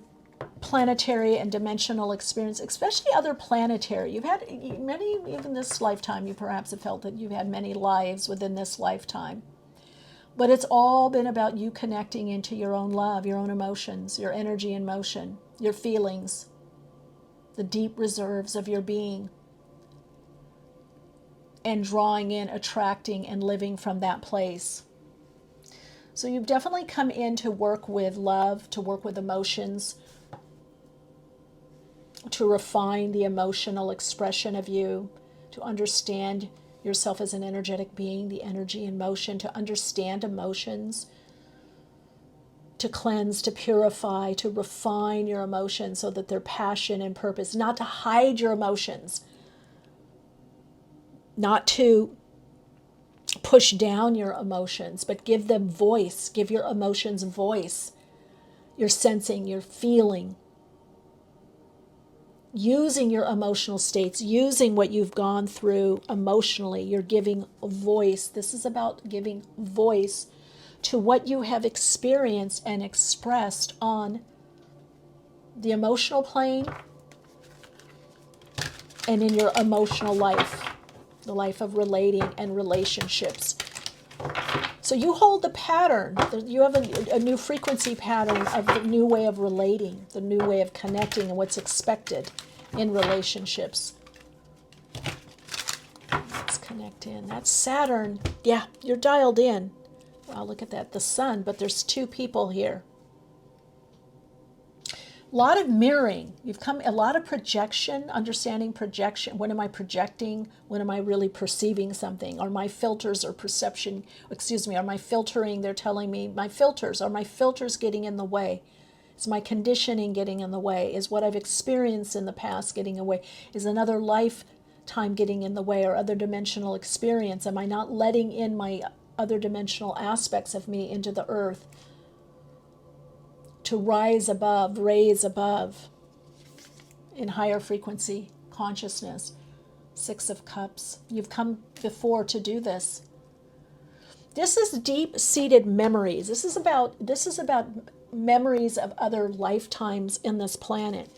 planetary and dimensional experience, especially other planetary. You've had many, even this lifetime, you perhaps have felt that you've had many lives within this lifetime. But it's all been about you connecting into your own love, your own emotions, your energy in motion, your feelings, the deep reserves of your being, and drawing in, attracting, and living from that place. So you've definitely come in to work with love, to work with emotions, to refine the emotional expression of you, to understand yourself as an energetic being, the energy in motion, to understand emotions, to cleanse, to purify, to refine your emotions so that they're passion and purpose, not to hide your emotions, not to push down your emotions, but give them voice, give your emotions voice, your sensing, your feeling, using your emotional states, using what you've gone through emotionally. You're giving voice. This is about giving voice to what you have experienced and expressed on the emotional plane and in your emotional life, the life of relating and relationships. So you hold the pattern. You have a new frequency pattern of the new way of relating, the new way of connecting, and what's expected in relationships. Let's connect in. That's Saturn. Yeah, you're dialed in. Wow, look at that. The sun, but there's two people here. A lot of mirroring. You've come, a lot of projection, understanding projection. When am I projecting? When am I really perceiving something? Are my filters or perception, are my filtering, they're telling me, are my filters getting in the way? Is my conditioning getting in the way? Is what I've experienced in the past getting away? Is another lifetime getting in the way, or other dimensional experience? Am I not letting in my other dimensional aspects of me into the earth? To raise above in higher frequency consciousness. Six of Cups. You've come before to do this. This is deep-seated memories. This is about memories of other lifetimes in this planet.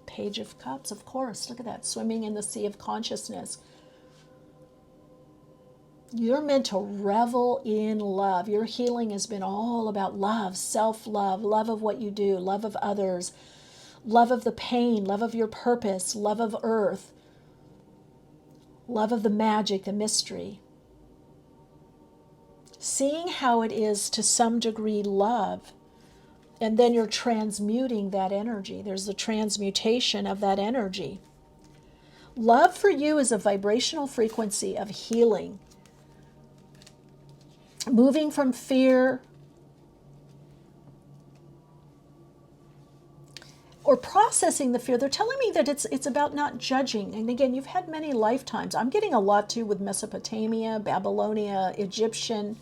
Page of Cups, of course. Look at that, swimming in the sea of consciousness. You're meant to revel in love. Your healing has been all about love, self-love, love of what you do, love of others, love of the pain, love of your purpose, love of earth, love of the magic, the mystery. Seeing how it is to some degree love, and then you're transmuting that energy. There's the transmutation of that energy. Love for you is a vibrational frequency of healing. Moving from fear or processing the fear. They're telling me that it's about not judging. And again, you've had many lifetimes. I'm getting a lot too with Mesopotamia, Babylonia, Egyptian.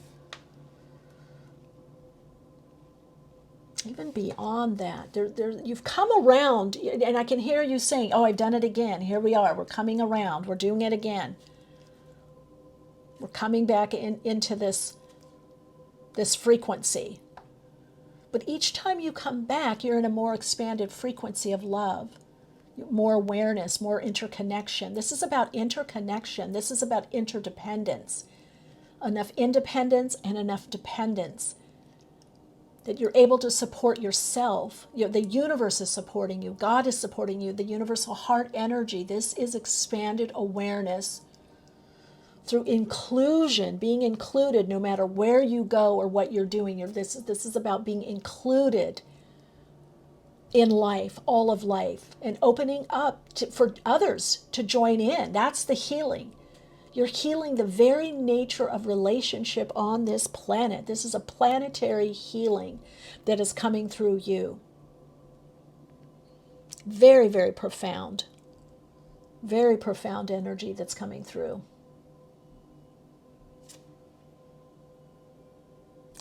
Even beyond that, you've come around, and I can hear you saying, oh, I've done it again. Here we are. We're coming around. We're doing it again. We're coming back into this frequency. But each time you come back, you're in a more expanded frequency of love. more awareness, more interconnection. This is about interconnection. This is about interdependence. Enough independence and enough dependence that you're able to support yourself. The universe is supporting you. God is supporting you. The universal heart energy. This is expanded awareness through inclusion, being included no matter where you go or what you're doing. This is about being included in life, all of life, and opening up for others to join in. That's the healing. You're healing the very nature of relationship on this planet. This is a planetary healing that is coming through you. Very, very profound. Very profound energy that's coming through.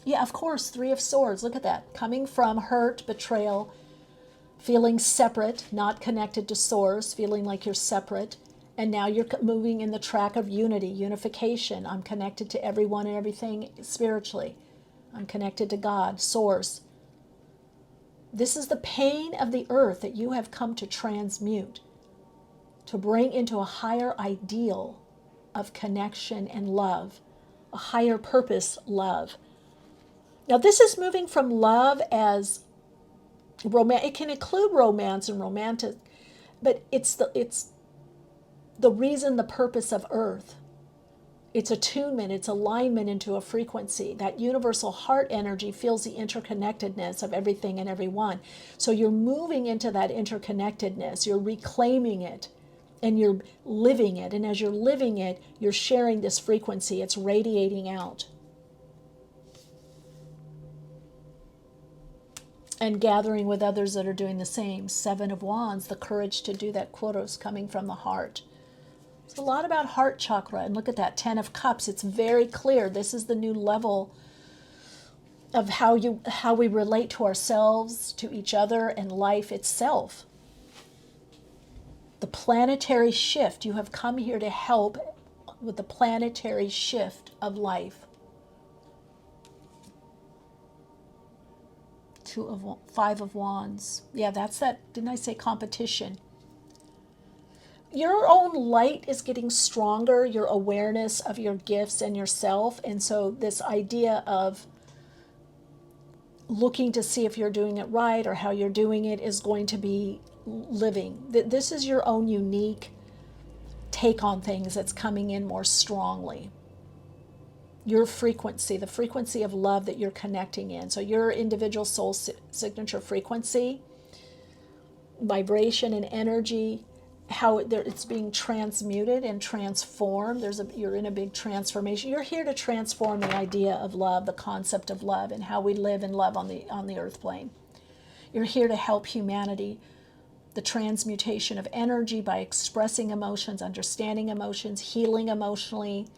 Yeah, of course, Three of Swords. Look at that. Coming from hurt, betrayal, feeling separate, not connected to source, feeling like you're separate. And now you're moving in the track of unity, unification. I'm connected to everyone and everything spiritually. I'm connected to God, source. This is the pain of the earth that you have come to transmute, to bring into a higher ideal of connection and love, a higher purpose, love. Now this is moving from love as it can include romance and romantic, but it's the reason, the purpose of earth. It's attunement, it's alignment into a frequency. That universal heart energy feels the interconnectedness of everything and everyone. So you're moving into that interconnectedness, you're reclaiming it, and you're living it. And as you're living it, you're sharing this frequency, it's radiating out. And gathering with others that are doing the same. Seven of Wands, the courage to do that, Quartz, coming from the heart. It's a lot about heart chakra. And look at that, Ten of Cups. It's very clear. This is the new level of how we relate to ourselves, to each other, and life itself. The planetary shift. You have come here to help with the planetary shift of life. Five of Wands. Yeah, that's that. Didn't I say competition? Your own light is getting stronger, your awareness of your gifts and yourself. And so this idea of looking to see if you're doing it right or how you're doing it is going to be living. This is your own unique take on things that's coming in more strongly. Your frequency, the frequency of love that you're connecting in. So your individual soul signature frequency, vibration and energy, how it's being transmuted and transformed. You're in a big transformation. You're here to transform the idea of love, the concept of love, and how we live and love on the earth plane. You're here to help humanity, the transmutation of energy by expressing emotions, understanding emotions, healing emotionally,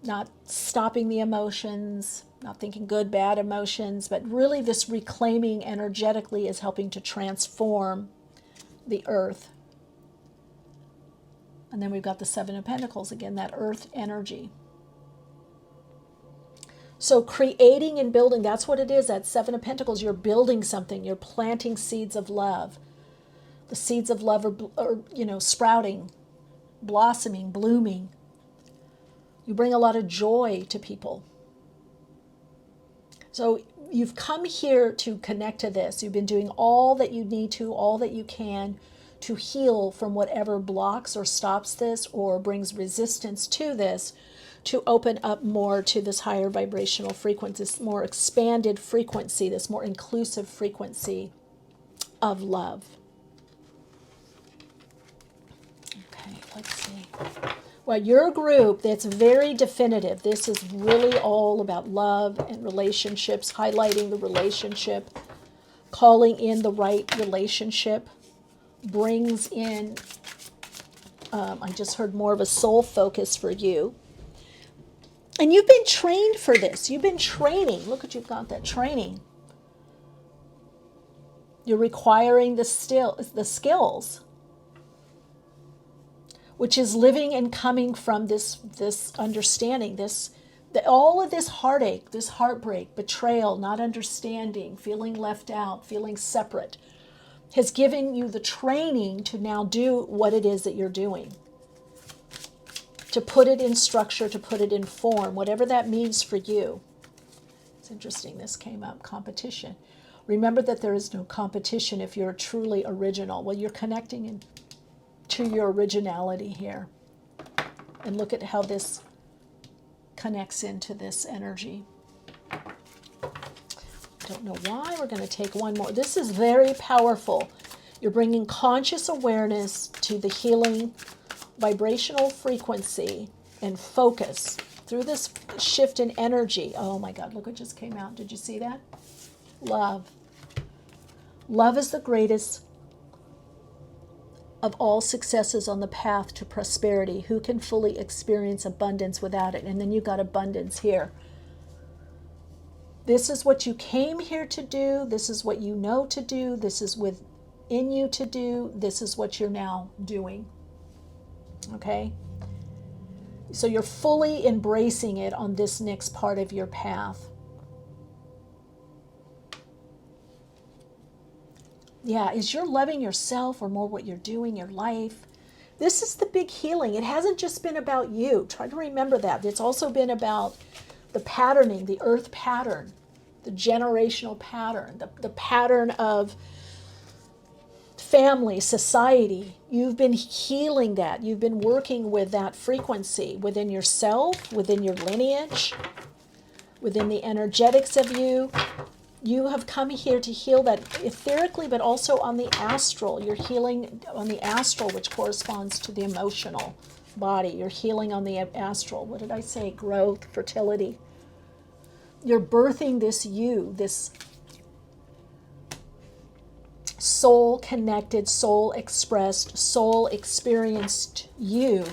not stopping the emotions, not thinking good, bad emotions, but really this reclaiming energetically is helping to transform the earth. And then we've got the Seven of Pentacles, again, that earth energy. So creating and building, that's what it is, that Seven of Pentacles. You're building something, you're planting seeds of love. The seeds of love are sprouting, blossoming, blooming. You bring a lot of joy to people. So you've come here to connect to this. You've been doing all that you need to, all that you can to heal from whatever blocks or stops this or brings resistance to this, to open up more to this higher vibrational frequency, this more expanded frequency, this more inclusive frequency of love. Okay, let's see. Well, your group, that's very definitive. This is really all about love and relationships, highlighting the relationship, calling in the right relationship, brings in, I just heard more of a soul focus for you. And you've been trained for this. You've been training. Look at, you've got that training. You're requiring the skills, which is living and coming from this understanding, all of this heartache, this heartbreak, betrayal, not understanding, feeling left out, feeling separate, has given you the training to now do what it is that you're doing. To put it in structure, to put it in form, whatever that means for you. It's interesting, this came up, competition. Remember that there is no competition if you're truly original. Well, you're connecting to your originality here. And look at how this connects into this energy. Don't know why. We're going to take one more. This is very powerful. You're bringing conscious awareness to the healing vibrational frequency and focus through this shift in energy. Oh my God, look what just came out. Did you see that? Love. Love is the greatest of all successes on the path to prosperity. Who can fully experience abundance without it? And then you got abundance here. This is what you came here to do. This is what you know to do. This is within you to do. This is what you're now doing. Okay? So you're fully embracing it on this next part of your path. Yeah, is you're loving yourself or more what you're doing, your life. This is the big healing. It hasn't just been about you. Try to remember that. It's also been about the patterning, the earth pattern, the generational pattern, the pattern of family, society. You've been healing that. You've been working with that frequency within yourself, within your lineage, within the energetics of you. You have come here to heal that etherically, but also on the astral. You're healing on the astral, which corresponds to the emotional body. You're healing on the astral. What did I say? Growth, fertility. You're birthing this you, this soul connected, soul expressed, soul experienced you.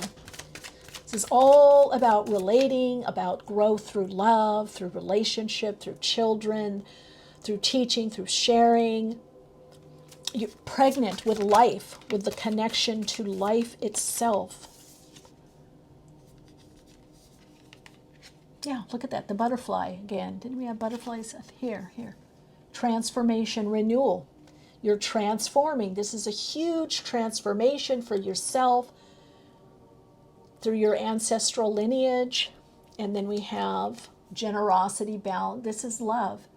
This is all about relating, about growth through love, through relationship, through children, through teaching, through sharing. You're pregnant with life, with the connection to life itself. Yeah, look at that, the butterfly again. Didn't we have butterflies? Here. Transformation, renewal. You're transforming. This is a huge transformation for yourself through your ancestral lineage. And then we have generosity, balance. This is love.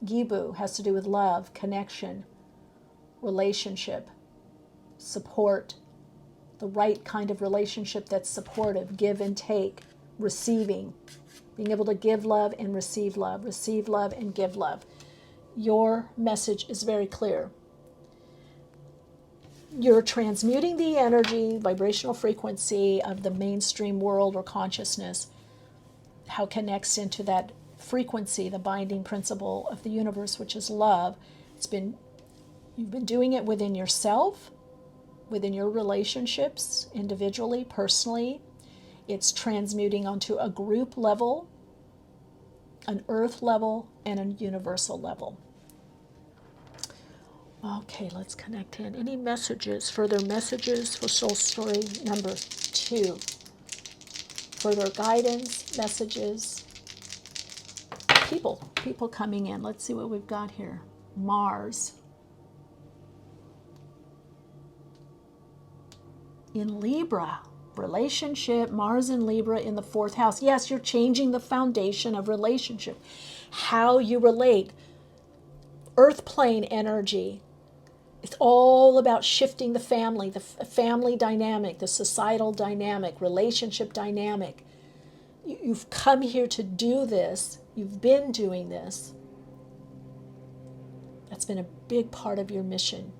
Gibu has to do with love, connection, relationship, support, the right kind of relationship that's supportive, give and take, receiving, being able to give love and receive love and give love. Your message is very clear. You're transmuting the energy, vibrational frequency of the mainstream world or consciousness, how it connects into that frequency, the binding principle of the universe, which is love. You've been doing it within yourself, within your relationships, individually, personally. It's transmuting onto a group level, an earth level, and a universal level. Okay, let's connect in. Any messages, further messages for soul story number 2? Further guidance, messages. People coming in. Let's see what we've got here. Mars. In Libra, relationship, Mars in Libra in the 4th house. Yes, you're changing the foundation of relationship. How you relate. Earth plane energy. It's all about shifting the family dynamic, the societal dynamic, relationship dynamic. You've come here to do this. You've been doing this. That's been a big part of your mission.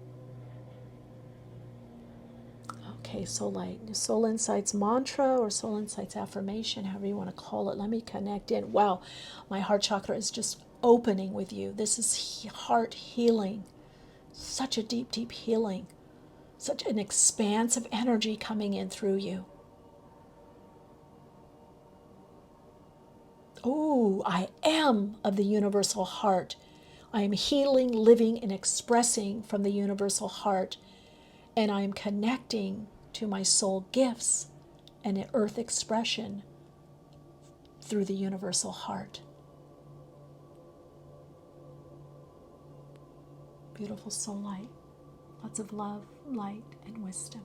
Okay, Soul Light. Soul Insights mantra or Soul Insights affirmation, however you want to call it. Let me connect in. Wow, my heart chakra is just opening with you. This is heart healing. Such a deep, deep healing. Such an expansive energy coming in through you. Oh, I am of the universal heart. I am healing, living, and expressing from the universal heart. And I am connecting to my soul gifts and an earth expression through the universal heart. Beautiful soul light. Lots of love, light, and wisdom.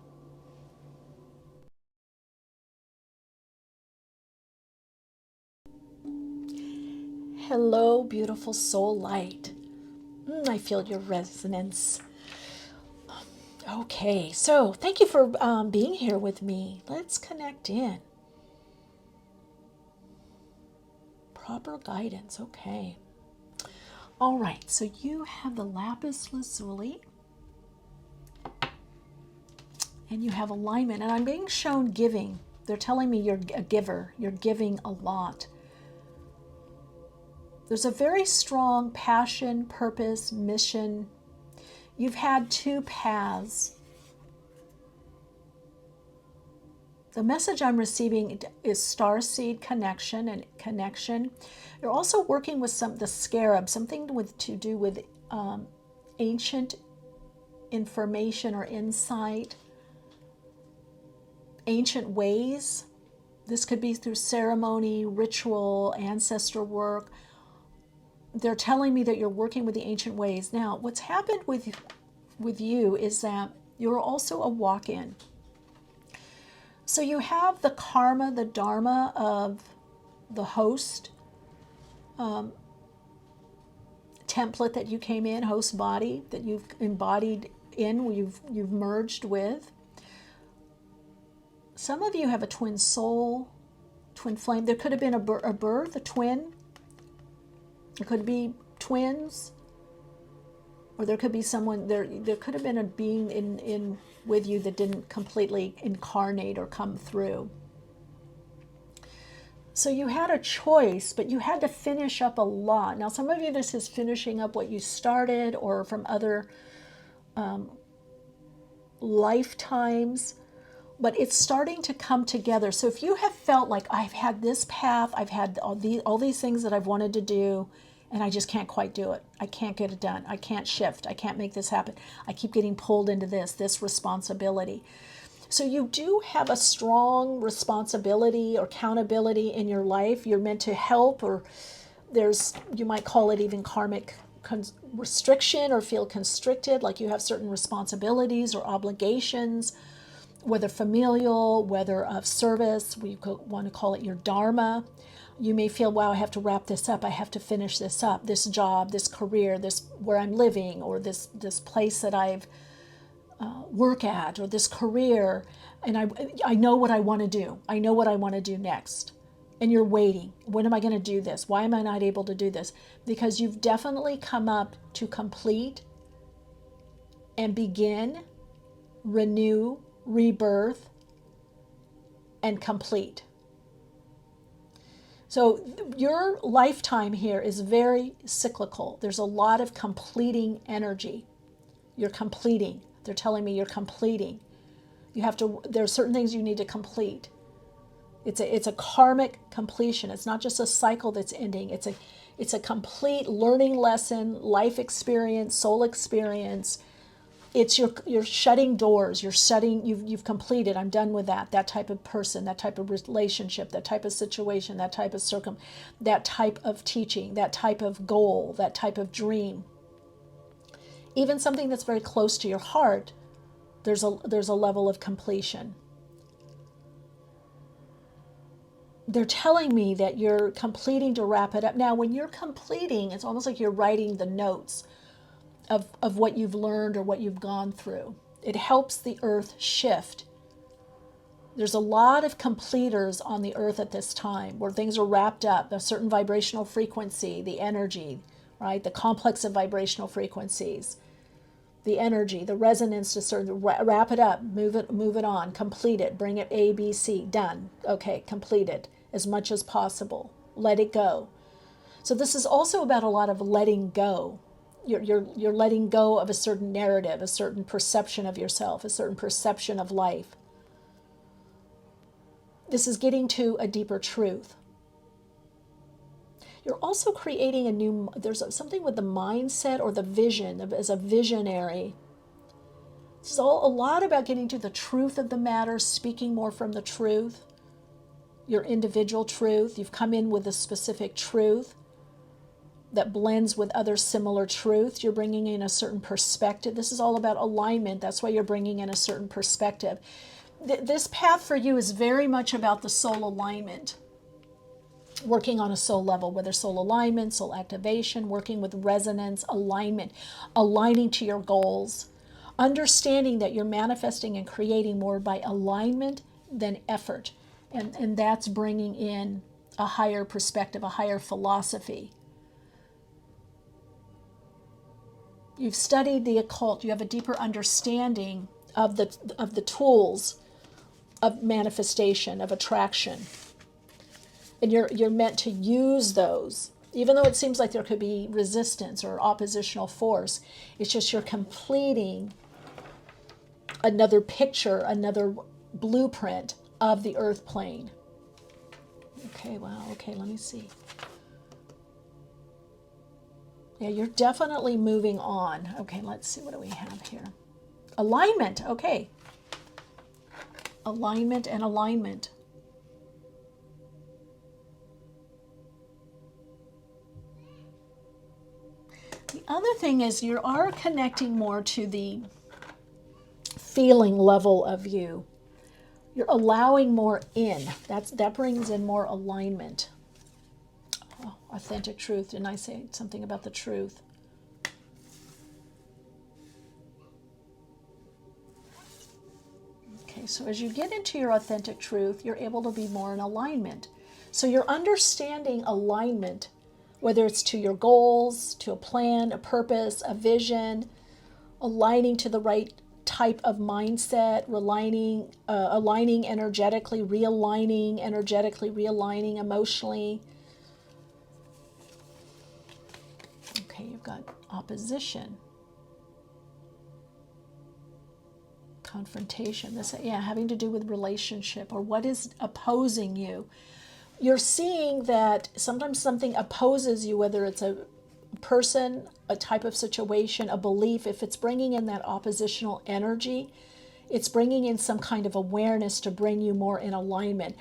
Hello, beautiful soul light. I feel your resonance. Okay, so thank you for being here with me. Let's connect in. Proper guidance, okay. All right, so you have the Lapis Lazuli. And you have alignment. And I'm being shown giving. They're telling me you're a giver. You're giving a lot. There's a very strong passion, purpose, mission. You've had two paths. The message I'm receiving is starseed connection and connection. You're also working with the scarab, something to do with ancient information or insight, ancient ways. This could be through ceremony, ritual, ancestor work. They're telling me that you're working with the ancient ways. Now, what's happened with you is that you're also a walk-in. So you have the karma, the dharma of the host template that you came in, host body that you've embodied in, you've merged with. Some of you have a twin soul, twin flame. There could have been a birth, a twin. There could be twins, or there could be someone there. There could have been a being in with you that didn't completely incarnate or come through. So you had a choice, but you had to finish up a lot. Now, some of you, this is finishing up what you started, or from other lifetimes. But it's starting to come together. So if you have felt like I've had this path, I've had all these things that I've wanted to do, and I just can't quite do it. I can't get it done. I can't shift. I can't make this happen. I keep getting pulled into this responsibility. So you do have a strong responsibility or accountability in your life. You're meant to help, or you might call it even karmic restriction, or feel constricted, like you have certain responsibilities or obligations, whether familial, whether of service. We want to call it your dharma. You may feel, wow, I have to wrap this up. I have to finish this up, this job, this career, this where I'm living, or this place that I've work at, or this career. And I know what I want to do. I know what I want to do next. And you're waiting. When am I going to do this? Why am I not able to do this? Because you've definitely come up to complete and begin, renew, rebirth, and complete. So your lifetime here is very cyclical. There's a lot of completing energy. You're completing. They're telling me you're completing. You have to, there are certain things you need to complete. It's a karmic completion. It's not just a cycle that's ending. It's a complete learning lesson, life experience, soul experience. It's you're shutting doors. You've completed. I'm done with that type of person, that type of relationship, that type of situation, that type of that type of teaching, that type of goal, that type of dream. Even something that's very close to your heart, there's a level of completion. They're telling me that you're completing to wrap it up. Now, when you're completing, it's almost like you're writing the notes of what you've learned or what you've gone through. It helps the earth shift. There's a lot of completers on the earth at this time where things are wrapped up, a certain vibrational frequency, the energy, right? The complex of vibrational frequencies, the energy, the resonance to sort of wrap it up, move it on, complete it, bring it A, B, C, done. Okay, completed as much as possible. Let it go. So this is also about a lot of letting go. You're letting go of a certain narrative, a certain perception of yourself, a certain perception of life. This is getting to a deeper truth. You're also creating there's something with the mindset or the vision as a visionary. This is a lot about getting to the truth of the matter, speaking more from the truth, your individual truth. You've come in with a specific truth. that blends with other similar truths. You're bringing in a certain perspective. This is all about alignment. That's why you're bringing in a certain perspective. This path for you is very much about the soul alignment. Working on a soul level, whether soul alignment, soul activation, working with resonance, alignment, aligning to your goals, understanding that you're manifesting and creating more by alignment than effort. And that's bringing in a higher perspective, a higher philosophy. You've studied the occult. You have a deeper understanding of the tools of manifestation, of attraction. And you're meant to use those. Even though it seems like there could be resistance or oppositional force, it's just you're completing another picture, another blueprint of the earth plane. Okay, wow, okay, let me see. Yeah, you're definitely moving on. Okay, let's see, what do we have here? Alignment, okay. Alignment and alignment. The other thing is you are connecting more to the feeling level of you. You're allowing more in. That brings in more alignment. Oh, authentic truth. Didn't I say something about the truth? Okay, so as you get into your authentic truth, you're able to be more in alignment. So you're understanding alignment, whether it's to your goals, to a plan, a purpose, a vision, aligning to the right type of mindset, aligning energetically, realigning emotionally. Okay, you've got opposition. Confrontation, this, yeah, having to do with relationship or what is opposing you. You're seeing that sometimes something opposes you, whether it's a person, a type of situation, a belief. If it's bringing in that oppositional energy, it's bringing in some kind of awareness to bring you more in alignment.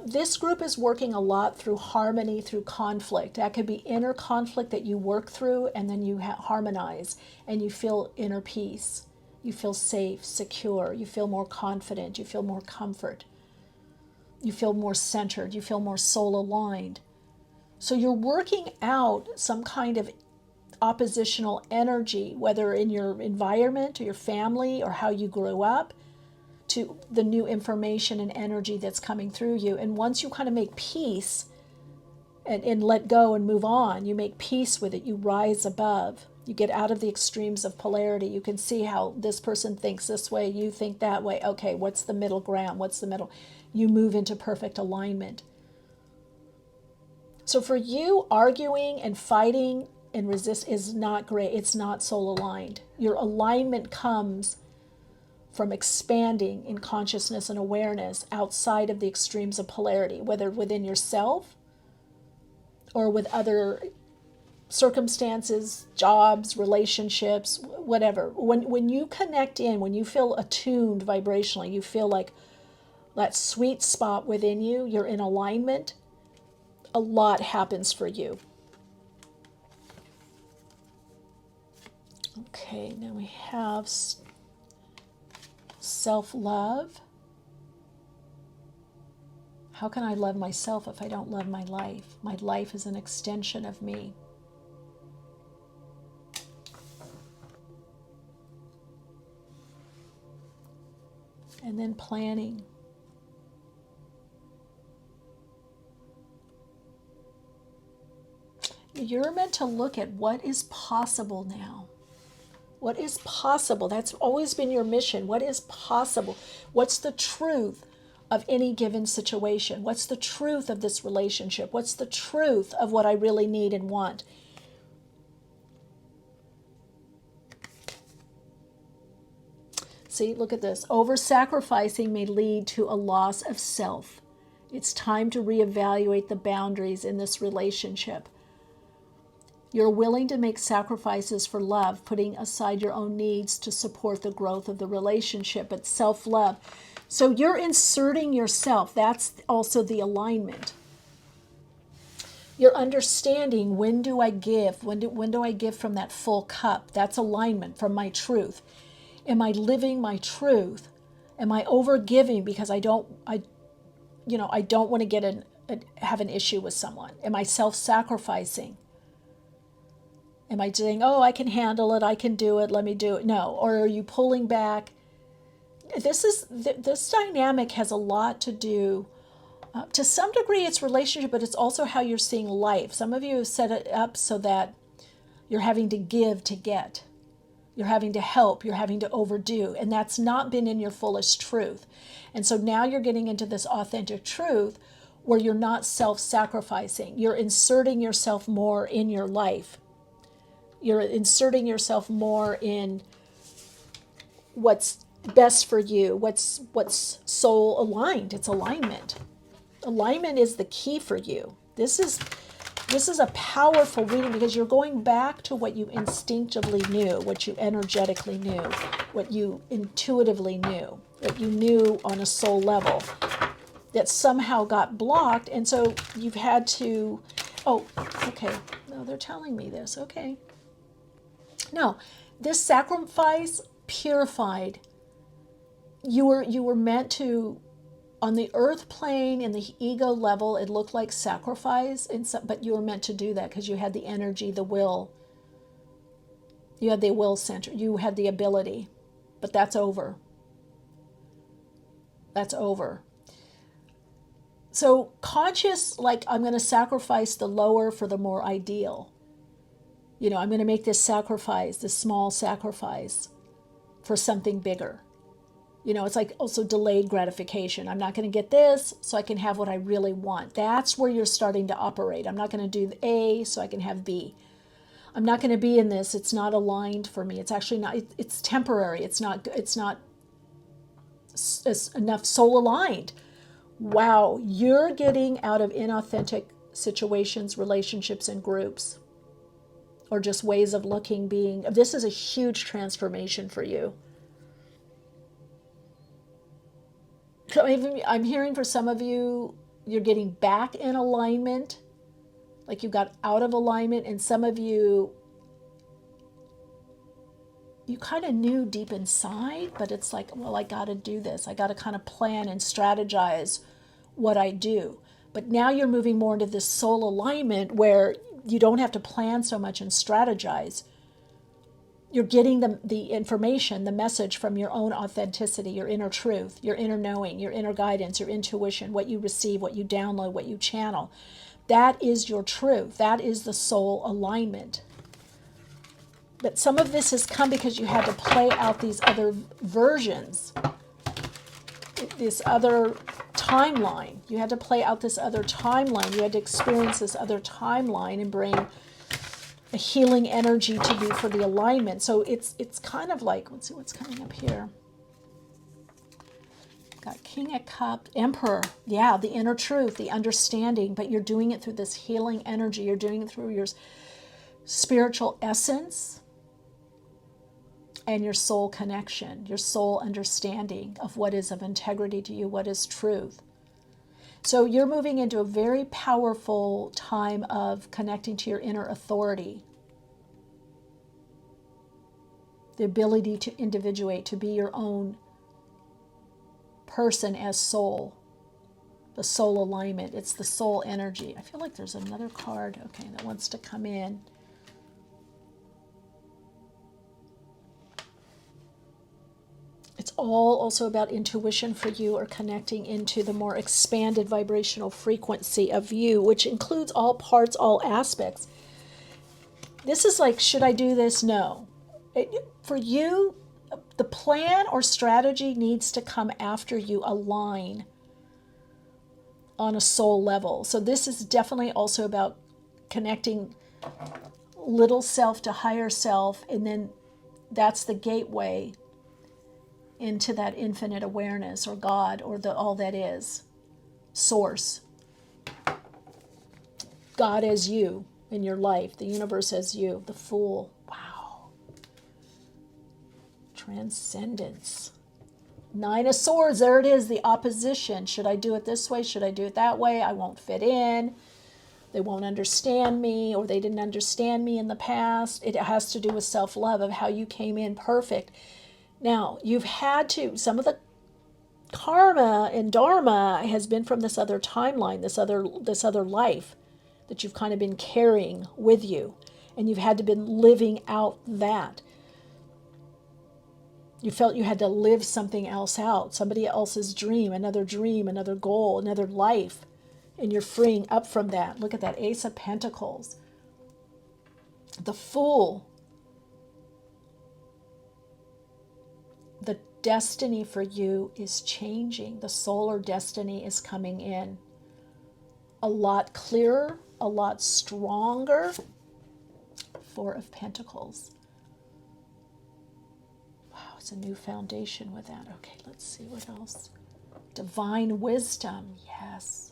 This group is working a lot through harmony, through conflict. That could be inner conflict that you work through and then you harmonize and you feel inner peace. You feel safe, secure, you feel more confident, you feel more comfort, you feel more centered, you feel more soul aligned. So you're working out some kind of oppositional energy, whether in your environment or your family or how you grew up, to the new information and energy that's coming through you. And once you kind of make peace and let go and move on, you make peace with it, you rise above. You get out of the extremes of polarity. You can see how this person thinks this way, you think that way. Okay, what's the middle ground? What's the middle? You move into perfect alignment. So for you, arguing and fighting and resist is not great. It's not soul aligned. Your alignment comes from expanding in consciousness and awareness outside of the extremes of polarity, whether within yourself or with other circumstances, jobs, relationships, whatever. When you connect in, when you feel attuned vibrationally, you feel like that sweet spot within you, you're in alignment, a lot happens for you. Okay, now we have self-love. How can I love myself if I don't love my life? My life is an extension of me. And then planning. You're meant to look at what is possible now. What is possible? That's always been your mission. What is possible? What's the truth of any given situation? What's the truth of this relationship? What's the truth of what I really need and want? See, look at this. Over-sacrificing may lead to a loss of self. It's time to reevaluate the boundaries in this relationship. You're willing to make sacrifices for love, putting aside your own needs to support the growth of the relationship, but self-love. So you're inserting yourself. That's also the alignment. You're understanding, when do I give? When do I give from that full cup? That's alignment from my truth. Am I living my truth? Am I over giving because I don't want to have an issue with someone? Am I self-sacrificing? Am I saying, oh, I can handle it, I can do it, let me do it? No. Or are you pulling back? This dynamic has a lot to do. To some degree, it's relationship, but it's also how you're seeing life. Some of you have set it up so that you're having to give to get. You're having to help. You're having to overdo. And that's not been in your fullest truth. And so now you're getting into this authentic truth where you're not self-sacrificing. You're inserting yourself more in your life. You're inserting yourself more in what's best for you, what's soul aligned. It's alignment. Alignment is the key for you. This is a powerful reading because you're going back to what you instinctively knew, what you energetically knew, what you intuitively knew, what you knew on a soul level that somehow got blocked. And so you've had to, oh, okay, no, they're telling me this, okay. No, this sacrifice purified. You were meant to, on the earth plane, in the ego level, it looked like sacrifice, but you were meant to do that because you had the energy, the will. You had the will center. You had the ability. But that's over. That's over. So conscious, like, I'm going to sacrifice the lower for the more ideal. I'm going to make this sacrifice, this small sacrifice for something bigger. It's like also delayed gratification. I'm not going to get this so I can have what I really want. That's where you're starting to operate. I'm not going to do A so I can have B. I'm not going to be in this. It's not aligned for me. It's actually not, it's temporary. It's not enough soul aligned. Wow, you're getting out of inauthentic situations, relationships, and groups, or just ways of looking, being. This is a huge transformation for you. So I'm hearing for some of you, you're getting back in alignment, like you got out of alignment, and some of you kind of knew deep inside, but it's like, well, I got to do this. I got to kind of plan and strategize what I do. But now you're moving more into this soul alignment where you don't have to plan so much and strategize. You're getting the information, the message from your own authenticity, your inner truth, your inner knowing, your inner guidance, your intuition, what you receive, what you download, what you channel. That is your truth. That is the soul alignment. But some of this has come because you had to play out these other versions, this other timeline. You had to play out this other timeline. You had to experience this other timeline and bring a healing energy to you for the alignment. So it's kind of like, let's see what's coming up here. Got King of Cups, Emperor. Yeah, the inner truth, the understanding, but you're doing it through this healing energy. You're doing it through your spiritual essence and your soul connection, your soul understanding of what is of integrity to you, what is truth. So you're moving into a very powerful time of connecting to your inner authority. The ability to individuate, to be your own person as soul. The soul alignment. It's the soul energy. I feel like there's another card, okay, that wants to come in. It's all also about intuition for you, or connecting into the more expanded vibrational frequency of you, which includes all parts, all aspects. This is like, should I do this? No. For you, the plan or strategy needs to come after you align on a soul level. So this is definitely also about connecting little self to higher self, and then that's the gateway into that infinite awareness, or God, or all that is, source. God as you in your life, the universe as you, the Fool. Wow. Transcendence. Nine of Swords, there it is, the opposition. Should I do it this way? Should I do it that way? I won't fit in. they won't understand me, or they didn't understand me in the past. It has to do with self-love, of how you came in perfect. Now, you've had to, some of the karma and dharma has been from this other timeline, this other life that you've kind of been carrying with you, and you've had to been living out that. You felt you had to live something else out, somebody else's dream, another goal, another life, and you're freeing up from that. Look at that Ace of Pentacles, the Fool. The destiny for you is changing. The solar destiny is coming in a lot clearer, a lot stronger. Four of Pentacles. Wow, it's a new foundation with that. Okay, let's see what else. Divine wisdom, yes.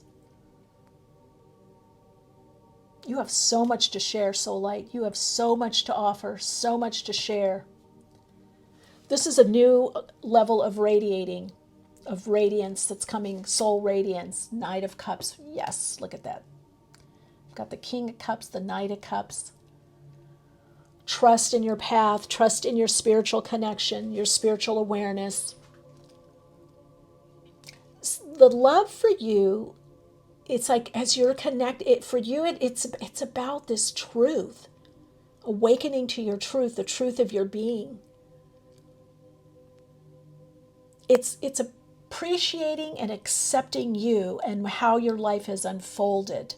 You have so much to share, Soul Light. You have so much to offer, so much to share. This is a new level of radiating, of radiance that's coming, soul radiance, Knight of Cups. Yes, look at that. I've got the King of Cups, the Knight of Cups. Trust in your path, trust in your spiritual connection, your spiritual awareness. The love for you, it's like as you're connected, for you, it's about this truth, awakening to your truth, the truth of your being. It's appreciating and accepting you and how your life has unfolded.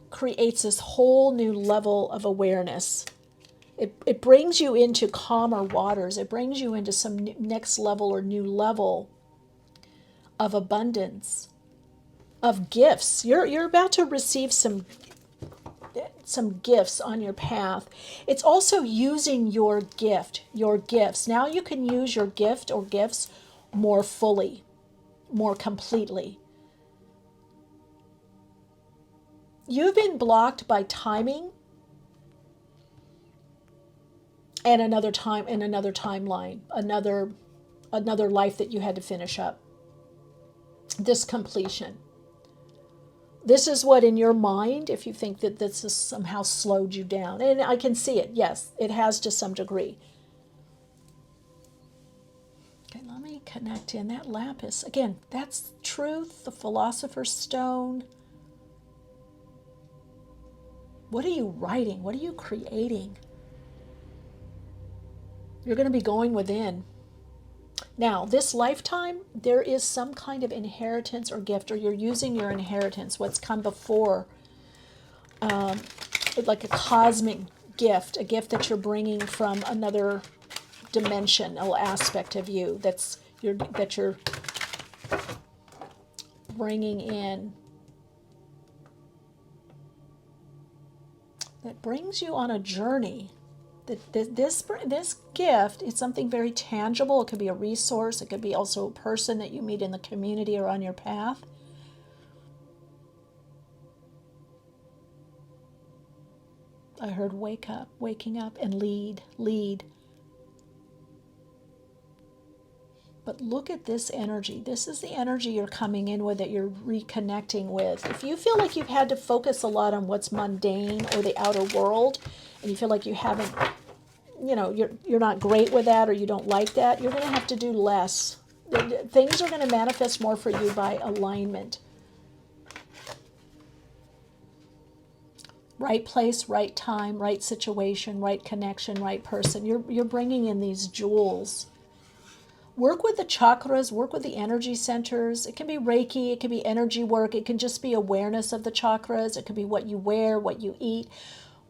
Creates this whole new level of awareness. It brings you into calmer waters. It brings you into some next level or new level of abundance, of gifts. You're about to receive some gifts on your path. It's also using your gift, your gifts. Now you can use your gift or gifts more fully, more completely. You've been blocked by timing and another timeline, another life that you had to finish up. This completion. This is what in your mind, if you think that this has somehow slowed you down, and I can see it, yes, it has to some degree. Okay, let me connect in that Lapis. Again, that's truth, the Philosopher's Stone. What are you writing? What are you creating? You're going to be going within. Now, this lifetime, there is some kind of inheritance or gift, or you're using your inheritance, what's come before, like a cosmic gift, a gift that you're bringing from another dimensional aspect of you that you're bringing in. That brings you on a journey. This gift is something very tangible. It could be a resource. It could be also a person that you meet in the community or on your path. I heard wake up, waking up, and lead. But look at this energy. This is the energy you're coming in with, that you're reconnecting with. If you feel like you've had to focus a lot on what's mundane or the outer world, and you feel like you haven't, you're not great with that, or you don't like that, you're going to have to do less. Things are going to manifest more for you by alignment. Right place, right time, right situation, right connection, right person. You're bringing in these jewels. Work with the chakras, work with the energy centers. It can be Reiki, it can be energy work, it can just be awareness of the chakras, it could be what you wear, what you eat.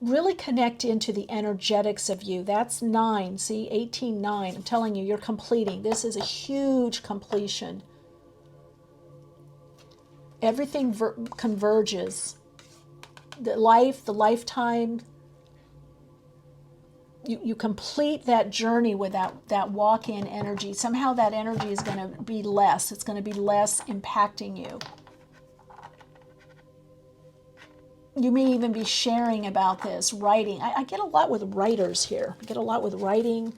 Really connect into the energetics of you. That's 9, see, 18-9. I'm telling you, you're completing. This is a huge completion. Everything converges. The lifetime, you complete that journey with that walk-in energy. Somehow that energy is going to be less. It's going to be less impacting you. You may even be sharing about this, writing. I get a lot with writers here. I get a lot with writing.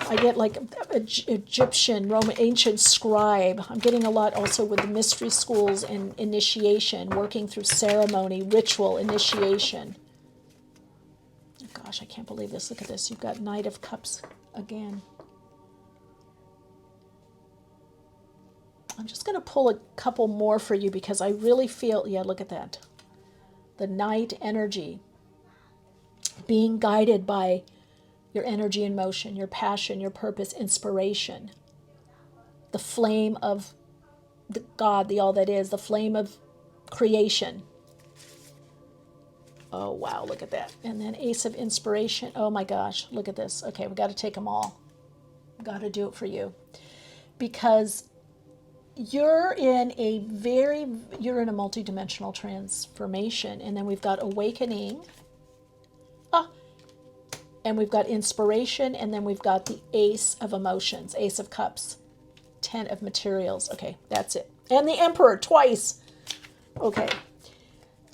I get like Egyptian, Roman, ancient scribe. I'm getting a lot also with the mystery schools and initiation, working through ceremony, ritual, initiation. Oh gosh, I can't believe this. Look at this. You've got Knight of Cups again. I'm just going to pull a couple more for you because I really feel, yeah, look at that. The Knight energy. Being guided by your energy and motion, your passion, your purpose, inspiration. The flame of the God, the all that is, the flame of creation. Oh, wow, look at that. And then Ace of Inspiration. Oh, my gosh, look at this. Okay, we've got to take them all. We've got to do it for you. Because you're in a multidimensional transformation. And then we've got awakening. And we've got inspiration, and then we've got the Ace of Emotions, Ace of Cups, 10 of Materials. Okay, that's it. And the Emperor, twice. Okay.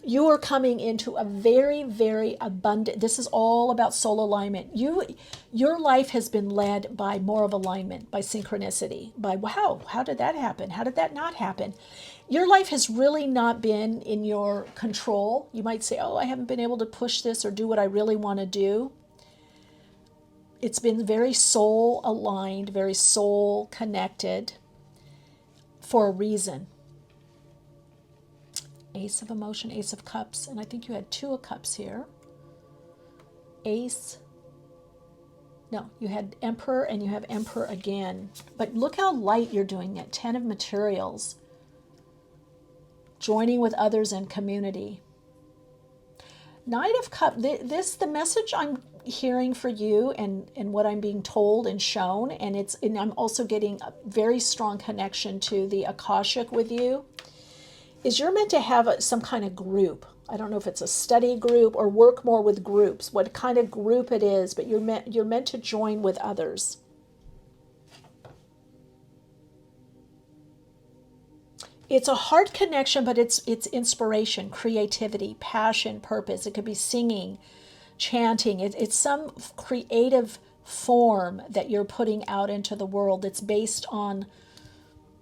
You are coming into a very, very abundant, this is all about soul alignment. Your life has been led by more of alignment, by synchronicity, by, wow, how did that happen? How did that not happen? Your life has really not been in your control. You might say, oh, I haven't been able to push this or do what I really want to do. It's been very soul aligned, very soul connected for a reason. Ace of Emotion, Ace of Cups, and I think you had 2 of Cups here. Ace. No, you had Emperor and you have Emperor again. But look how light you're doing it. 10 of Materials. Joining with others in community. Knight of Cups, the message I'm hearing for you and what I'm being told and shown, and I'm also getting a very strong connection to the Akashic with you, is you're meant to have some kind of group. I don't know if it's a study group or work more with groups, what kind of group it is, but you're meant to join with others. It's a heart connection, but it's inspiration, creativity, passion, purpose. It could be singing, chanting. It's some creative form that you're putting out into the world. It's based on,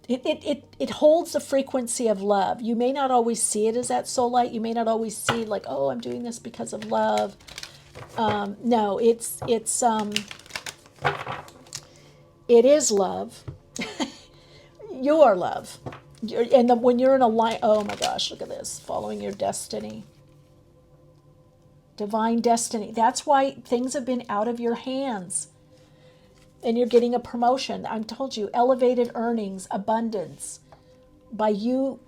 it holds the frequency of love. You may not always see it as that soul light. You may not always see like, oh, I'm doing this because of love. No, it is love. Your love. When you're in a line, oh my gosh, look at this, following your destiny. Divine destiny. That's why things have been out of your hands. And you're getting a promotion. I told you, elevated earnings, abundance. By you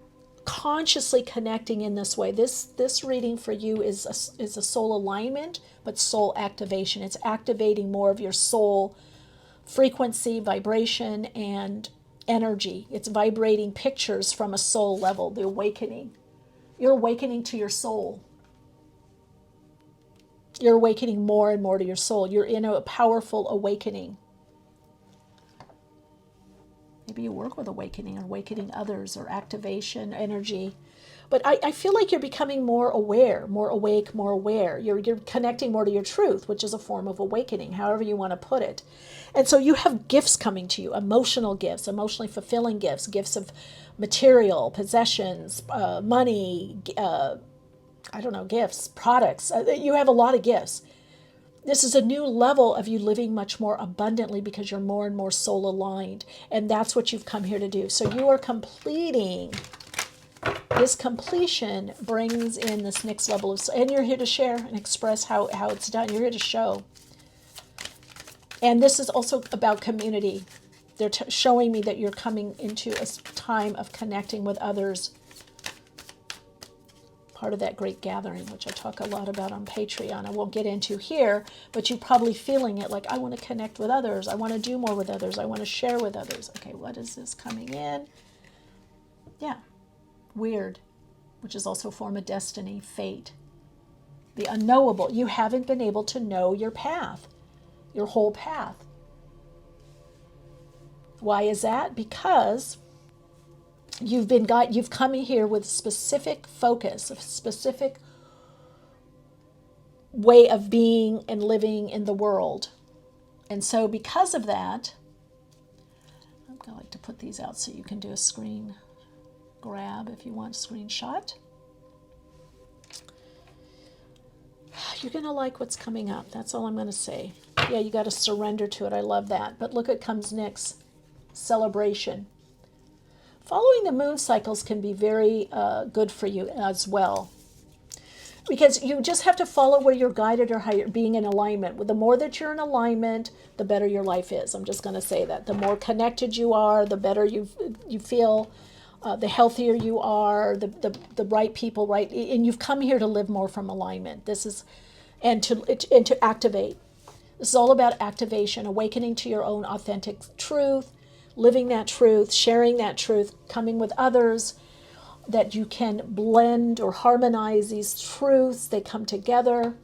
consciously connecting in this way. This reading for you is a soul alignment, but soul activation. It's activating more of your soul frequency, vibration, and energy. It's vibrating pictures from a soul level, the awakening. You're awakening to your soul. You're awakening more and more to your soul. You're in a powerful awakening. Maybe you work with awakening others, or activation, energy. But I feel like you're becoming more aware, more awake, more aware. You're connecting more to your truth, which is a form of awakening, however you want to put it. And so you have gifts coming to you, emotional gifts, emotionally fulfilling gifts, gifts of material, possessions, money, gifts, products. You have a lot of gifts. This is a new level of you living much more abundantly because you're more and more soul aligned. And that's what you've come here to do. So you are completing. This completion brings in this next level of, and you're here to share and express how it's done. You're here to show. And this is also about community. They're showing me that you're coming into a time of connecting with others. Part of that great gathering, which I talk a lot about on Patreon. I won't get into here, but you're probably feeling it like, I want to connect with others. I want to do more with others. I want to share with others. Okay, what is this coming in? Yeah, weird, which is also a form of destiny, fate. The unknowable. You haven't been able to know your path, your whole path. Why is that? Because you've come here with specific focus, a specific way of being and living in the world. And so because of that, I'm going to like to put these out so you can do a screen grab if you want a screenshot. You're going to like what's coming up. That's all I'm going to say. Yeah, you got to surrender to it. I love that. But look what comes next. Celebration. Following the moon cycles can be very good for you as well. Because you just have to follow where you're guided or how you're being in alignment. The more that you're in alignment, the better your life is. I'm just going to say that. The more connected you are, the better you feel, the healthier you are, the right people, right? And you've come here to live more from alignment. This is, and to activate. This is all about activation, awakening to your own authentic truth, living that truth, sharing that truth, coming with others, that you can blend or harmonize these truths. They come together.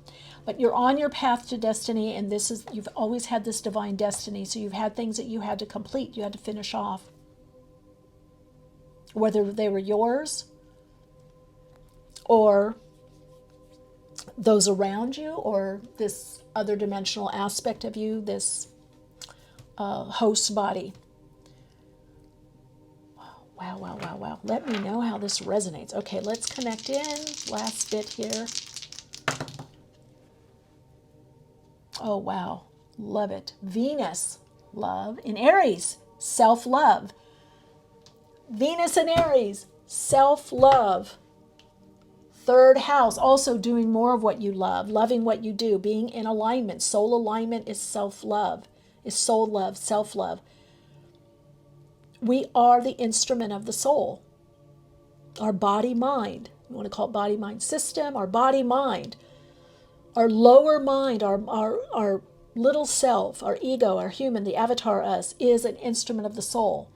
But you're on your path to destiny, and this is, you've always had this divine destiny. So you've had things that you had to complete, you had to finish off. Whether they were yours or those around you, or this other dimensional aspect of you, this host body. Wow, wow, wow, wow. Let me know how this resonates. Okay, let's connect in. Last bit here. Oh, wow. Love it. Venus, love. In Aries, self-love. Venus in Aries, self-love. Third house, also doing more of what you love, loving what you do, being in alignment. Soul alignment is self-love, is soul love, self-love. We are the instrument of the soul. Our body-mind, you want to call it body-mind system, our body-mind, our lower mind, our little self, our ego, our human, the avatar us, is an instrument of the soul.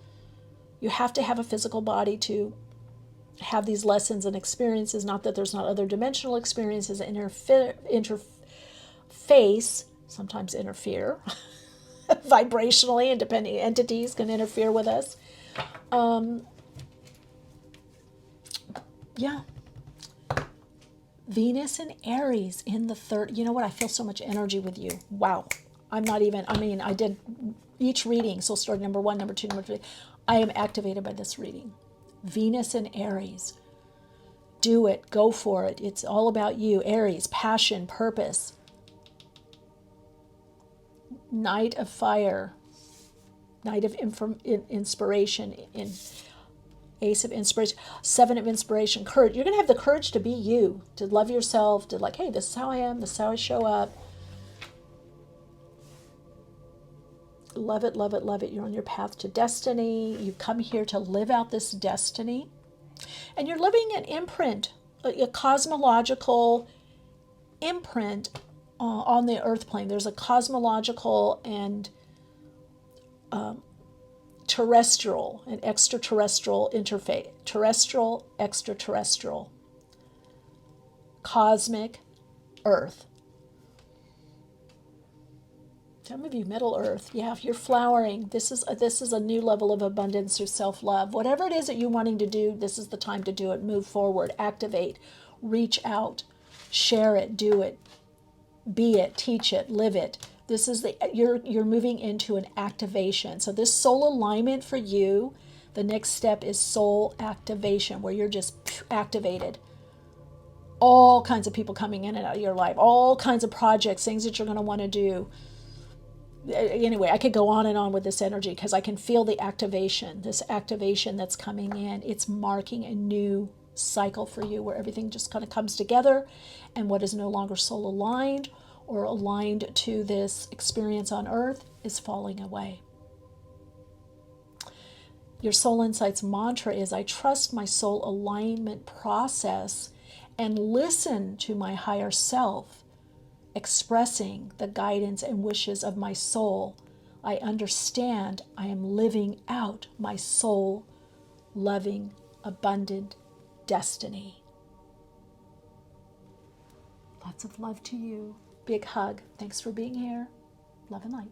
You have to have a physical body to have these lessons and experiences. Not that there's not other dimensional experiences that interface, sometimes interfere, vibrationally, and depending entities can interfere with us. Yeah. Venus and Aries in the third. You know what? I feel so much energy with you. Wow. I'm not even, I mean, I did each reading. So start number 1, number 2, number 3. I am activated by this reading. Venus and Aries. Do it. Go for it. It's all about you. Aries, passion, purpose. Knight of fire. Knight of inspiration. Ace of inspiration. 7 of inspiration. Courage. You're going to have the courage to be you. To love yourself. To like, hey, this is how I am. This is how I show up. Love it, love it, love it. You're on your path to destiny. You've come here to live out this destiny. And you're living an imprint, a cosmological imprint on the earth plane. There's a cosmological and terrestrial and extraterrestrial interface. Terrestrial, extraterrestrial. Cosmic, earth. Some of you, Middle Earth, yeah, if you're flowering, this is a new level of abundance or self-love. Whatever it is that you're wanting to do, this is the time to do it. Move forward, activate, reach out, share it, do it, be it, teach it, live it. This is you're moving into an activation. So this soul alignment for you, the next step is soul activation, where you're just activated. All kinds of people coming in and out of your life, all kinds of projects, things that you're going to want to do. Anyway, I could go on and on with this energy because I can feel the activation, this activation that's coming in. It's marking a new cycle for you where everything just kind of comes together, and what is no longer soul aligned or aligned to this experience on earth is falling away. Your Soul Insights mantra is, I trust my soul alignment process and listen to my higher self expressing the guidance and wishes of my soul. I understand I am living out my soul loving, abundant destiny. Lots of love to you. Big hug. Thanks for being here. Love and light.